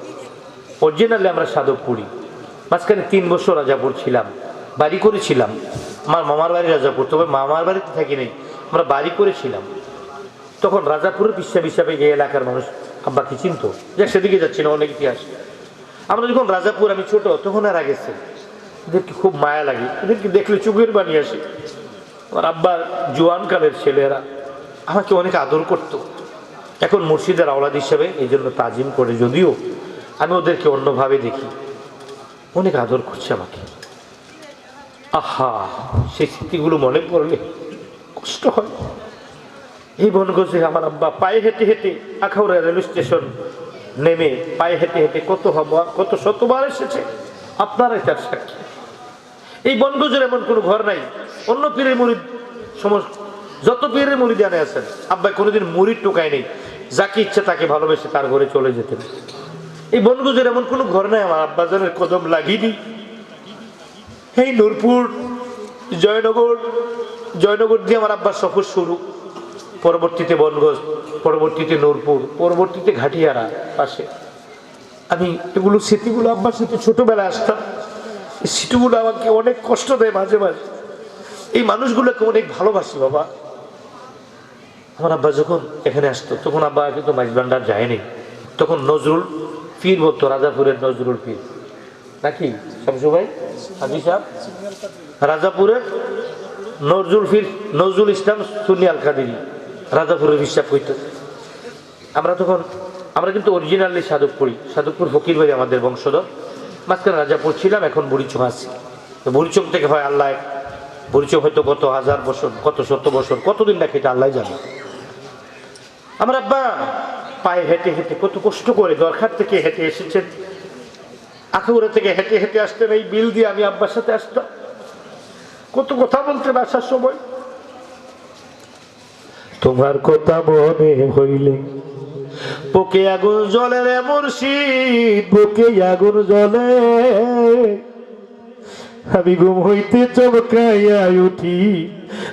অরিজিনালি আমরা সাধকপুরি। মাঝখানে 3 বছর রাজাপুর ছিলাম, বাড়ি করেছিলাম। আমার মামার বাড়ি রাজাপুর, তবে মামার বাড়িতে থাকি নাই, আমরা বাড়ি করেছিলাম। তখন রাজাপুরের বিশ্বাস হিসাবে এই এলাকার মানুষ আব্বাকে চিনতো, যে সেদিকে যাচ্ছি না, অনেক ইতিহাস। আমরা যখন রাজাপুর, আমি ছোট তখন আর গেছে, এদেরকে খুব মায়া লাগে, এদেরকে দেখলে চোখের বানি আসে। আমার আব্বার জোয়ান কালের ছেলেরা আমাকে অনেক আদর করত। এখন মুর্শিদের আওলাদ হিসাবে এই জন্য তাজিম করে, যদিও আমি ওদেরকে অন্যভাবে দেখি, অনেক আদর করছে আমাকে। আহা, সেই স্মৃতিগুলো মনে পড়লে কষ্ট হয়। এই বনগোজে আমার আব্বা পায়ে হেঁটে হেঁটে আখাউড়া রেল স্টেশন নেমে পায়ে হেঁটে হেঁটে কত শতবার এসেছে, আপনারাই তার সাক্ষী। এই বনগোজের এমন কোনো ঘর নাই, অন্য পীরের মুরিদ সমস্ত যত পীরের মুরিদানে আছেন, আব্বা কোনোদিন মুরিদ টোকায় নেই, যাকে ইচ্ছে তাকে ভালোবেসে তার ঘরে চলে যেতেন। এই বনগোজের এমন কোনো ঘর নাই আমার আব্বাজানের কদম লাগিনি। এই নূরপুর, জয়নগর দিয়ে আমার আব্বার সফর শুরু, পরবর্তীতে বনগোজ, পরবর্তীতে নূরপুর, পরবর্তীতে ঘাটিয়ারা পাশে। আমি এগুলো স্মৃতিগুলো আব্বার সাথে ছোটবেলায় আসতাম, এই স্মৃতিগুলো আমাকে অনেক কষ্ট দেয় মাঝে মাঝে। এই মানুষগুলোকে অনেক ভালোবাসি বাবা। আমার আব্বা যখন এখানে আসতো তখন আব্বা কিন্তু মাইজবান্ডার যায়নি, তখন নজরুল পীর বলতো, রাজাপুরের নজরুল পীর নাকি শামসু ভাই, হাজি সাহেব, রাজাপুরের নজরুল পীর, নজরুল ইসলাম সুন্নি আল কাদেরী, রাজাপুরের হিসাব করত। আমরা কিন্তু অরিজিনালি সাধকপুর ফকির ভাই আমাদের বংশধর। মাঝখানে রাজাপুর ছিলাম, এখন বুড়িচং আছি। বুড়িচং থেকে হয় আল্লাহ, বুড়িচং হয়তো কত হাজার বছর, কত শত বছর, কতদিন রাখে এটা আল্লাহ জানে। আমার আব্বা পায়ে হেঁটে হেঁটে কত কষ্ট করে দরকার থেকে হেঁটে এসেছেন, আখাউড়া থেকে হেঁটে হেঁটে আসতেন। এই বিল দিয়ে আমি আব্বার সাথে আসতাম, কত কথা বলতেন আসার সময়। তোমার কথা মনে হইলে বুকে আগুন জ্বলে রে মুর্শিদ, বুকে আগুন জ্বলে, আমি ঘুম হইতে চমকাইয়া উঠি,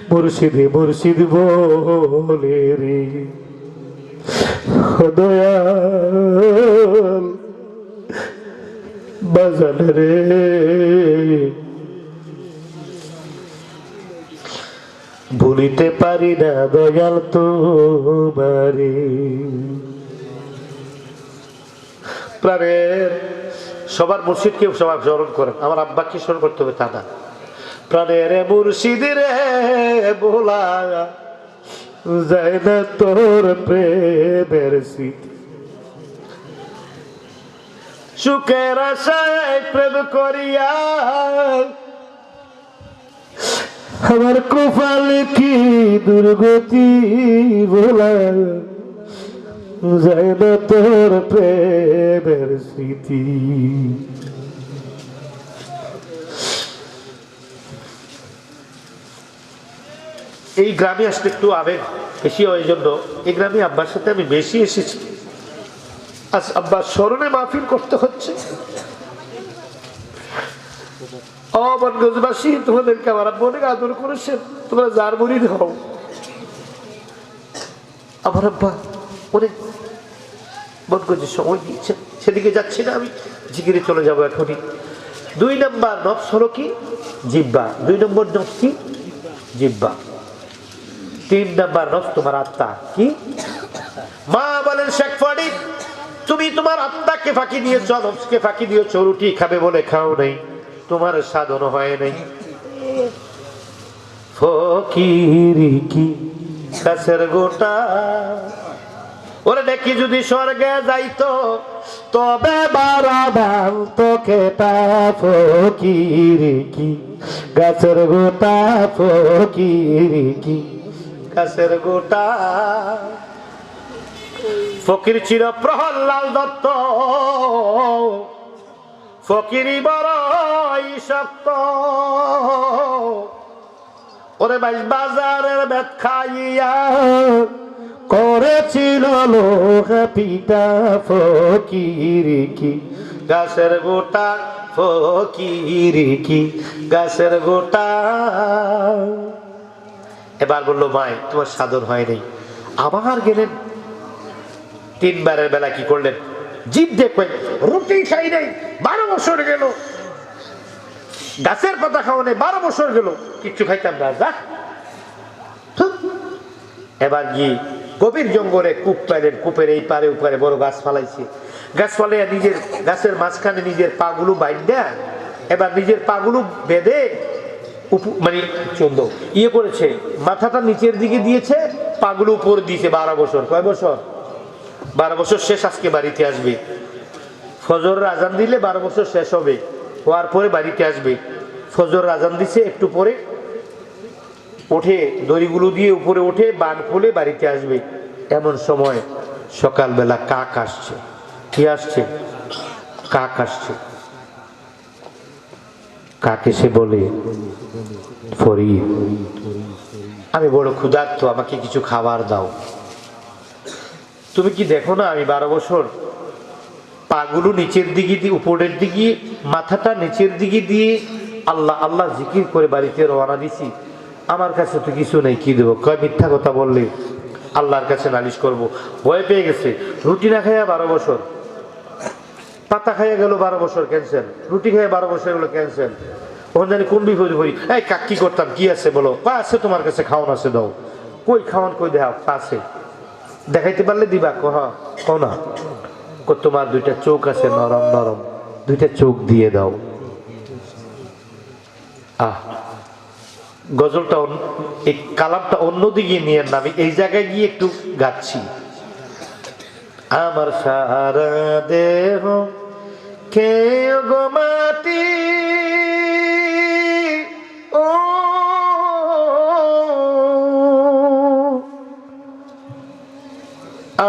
মুর্শিদে মুর্শিদ বলে রে দয়াল বাজান রে। ভুলিতে পারি না দয়াল তোমারে। প্রাণের সবার মুর্শিদকে সবার স্মরণ করেন, আমার আব্বাকে স্মরণ করতে হবে তা না। প্রাণের মুর্শিদ রে বলা যায় না তোর প্রেমের স্মৃতি, সুখের আশায় প্রেম করিয়া আমার কপাল কি দুর্গতি, বলা যায় না তোর প্রেমের স্মৃতি। এই গ্রামে আসলে একটু আবেগ বেশি হয়, জন্য এই গ্রামে আব্বার সাথে আমি বেশি এসেছি। আজ আব্বার স্মরণে মাহফিল করতে হচ্ছে। ও বনগঞ্জবাসী, তোমাদেরকে আমার আব্বা অনেক আদর করেছেন, তোমরা যার মুরিদ হও। আমার আব্বা অনেক বনগঞ্জের সময় দিয়েছেন, সেদিকে যাচ্ছি না আমি, জিকিরে চলে যাবো এখনই। 2 নম্বর নফস হলো কি? জিহ্বা। 2 নম্বর নফস কি? জিহ্বা। 3 নম্বর নফস তোমার আত্মা কি? মা বলেন শেখ ফরিদ, তুমি তোমার আত্মাকে ফাঁকি দিয়েছ, নফসকে ফাঁকি দিয়েছ। রুটি খাবে বলে খাও নাই, তোমার সাধন হয় নাই। ফকিরি কি গাছের গোটা, ওরে দেখি যদি স্বর্গে যাইতো তবে বারাবাল তোকে তা। ফকিরি কি গাছের গোটা, ফকিরি কি গাছের গোটা। ফকির ছিল প্রহ্লাদ দত্ত, ফকিরি বড়ই শক্ত। ওরে বাজারের বেত খাইয়া করেছিল লোক পিতা। ফকিরি কি গাছের গোটা, ফকিরি কি গাছের গোটা। এবার বললো মাই তোমার সাধন হয় নাই। আবার গেলেন, 3 বারের বেলা কি করলেন? জিভ দেখবেন, রুটি খাই নাই, 12 বছর গেল। গাছের পাতা খাওয়া নেই, 12 বছর গেল, কিচ্ছু খাইতাম না। যা এবার গিয়ে গভীর জঙ্গলে কূপ পাইলেন, কূপের এই পারে ওপারে বড় গাছ ফালাইছে। গাছ ফালাইয়া নিজের গাছের মাঝখানে নিজের পাগুলো বাইন্দা, এবার নিজের পাগুলো বেঁধে মানে ইয়ে করেছে, মাথাটা নিচের দিকে দিয়েছে, পাগুলো উপর দিয়েছে। 12 বছর। কয় বছর? 12 বছর শেষ। আজকে বাড়িতে আসবে, ফজর আজান দিলে 12 বছর শেষ হবে, হওয়ার পরে বাড়িতে আসবে। ফজর আজান দিছে, একটু পরে উঠে দড়িগুলো দিয়ে উপরে উঠে বান খুলে বাড়িতে আসবে। এমন সময় সকালবেলা কাক আসছে। কি আসছে? কাক আসছে। কাক এসে বলে, ফরিদ আমি বড় ক্ষুধার্ত, আমাকে কিছু খাবার দাও। তুমি কি দেখো না আমি 12 বছর পাগুলো নিচের দিকে দিয়ে, উপরের দিকে, মাথাটা নিচের দিকে দিয়ে আল্লাহ আল্লাহ জিকির করে বাড়িতে রওনা দিছি। আমার কাছে তো কিছু নেই, কি দেবো? কয় মিথ্যা কথা বললে আল্লাহর কাছে নালিশ করব। ভয় পেয়ে গেছে। রুটি না খাইয়া 12 বছর, পাতা খাইয়া গেল 12 বছর ক্যান্সেল, রুটি খাইয়া 12 বছর গেল ক্যান্সেল। ওখানে জানি কোন বিপদ হই। এই কাক কি করতাম? কি আছে বলো? আছে তোমার কাছে খাওয়ান আছে, দাও। কই খাওয়ান? কই দেখাও। আছে, দেখাইতে পারলে দিবা। কহ না। তোমার 2টা চোখ আছে নরম নরম, 2টা চোখ দিয়ে দাও। গজলটা এই কালামটা অন্যদিকে নিয়ে না, আমি এই জায়গায় গিয়ে একটু গাচ্ছি। আমার সারা দেহ কে গো মাটি, ও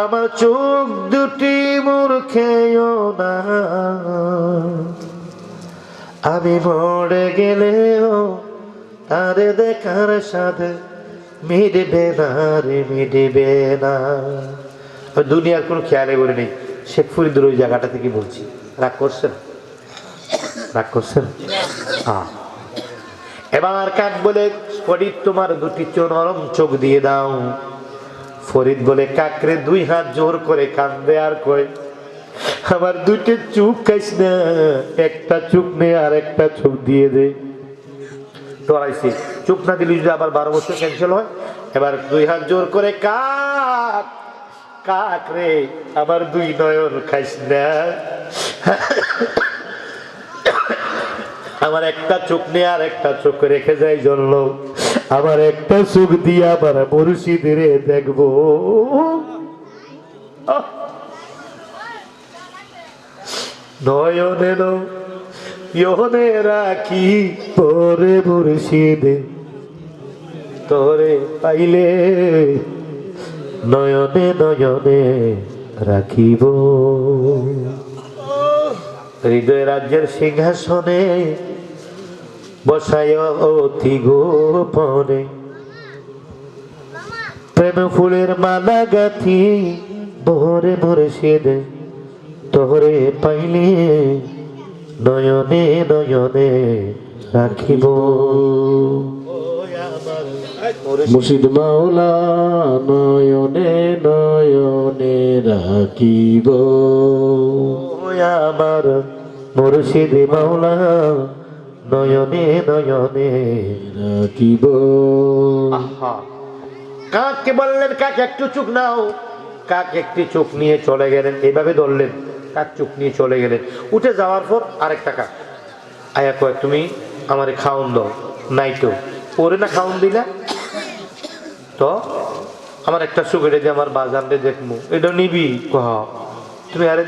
আমার চোখ দুটি মূর্খেও না, আমি মরে গেলেও তারে দেখার সাথে মিটবে না রে, মিটবে না। দুনিয়ার কোনো খেয়ালে করে নেই। শেখ ফরিদের ওই জায়গাটা থেকে বলছি। রাগ করছেন? রাগ করছেন? এবার কাক বলে, ফরিদ তোমার 2টি নরম চোখ দিয়ে দাও। ফরিদ বলে, কাকরে 2 হাত জোর করে কান্দে আর কয়, আমার 2টা চোখ খাইস না, একটা চোখ নে, আর একটা চোখ দিয়ে দে। ডরাইছে, চোখ না দিলে যদি আবার 12 বছর ক্যান্সেল হয়। এবার 2 হাত জোর করে, কাক কাক রে, আমার 2 নয়ন খাইস না, আমার একটা চোখ নে, আর একটা চোখ রেখে যাই জন্য, আমার একটা চোখ দিয়ে আমার মুর্শিদের দেখবো। নয়নে নয়নে রাখি তোরে মুর্শিদে, তোরে পাইলে নয়নে নয়নে রাখিব। হৃদয় রাজ্যের সিংহাসনে বসায় অতি গোপনে, প্রেম ফুলের মালা গাথি ভোরে মুর্শিদে, তোরে পাইলে নয়নে নয়নে রাখিব মুর্শিদ মাওলা নয়নে নয়নে রাখিব আমার মুর্শিদ মাওলা নয়নে নয়নে রাখিব। আহা কাককে বললেন কাক একটু চোখ নাও। কাক একটি চোখ নিয়ে চলে গেলেন, এভাবে ধরলেন, কাক চোখ নিয়ে চলে গেলেন। উঠে যাওয়ার পর আরেকটা কাক আয়া কয় তুমি আমারে খাওন দাও। নাই তো ওরে না খাওন দিলা, তো আমার একটা চোখ এটা দিয়ে আমার বাজারে দেখবো, এটা নিবি কহ তুমি আরে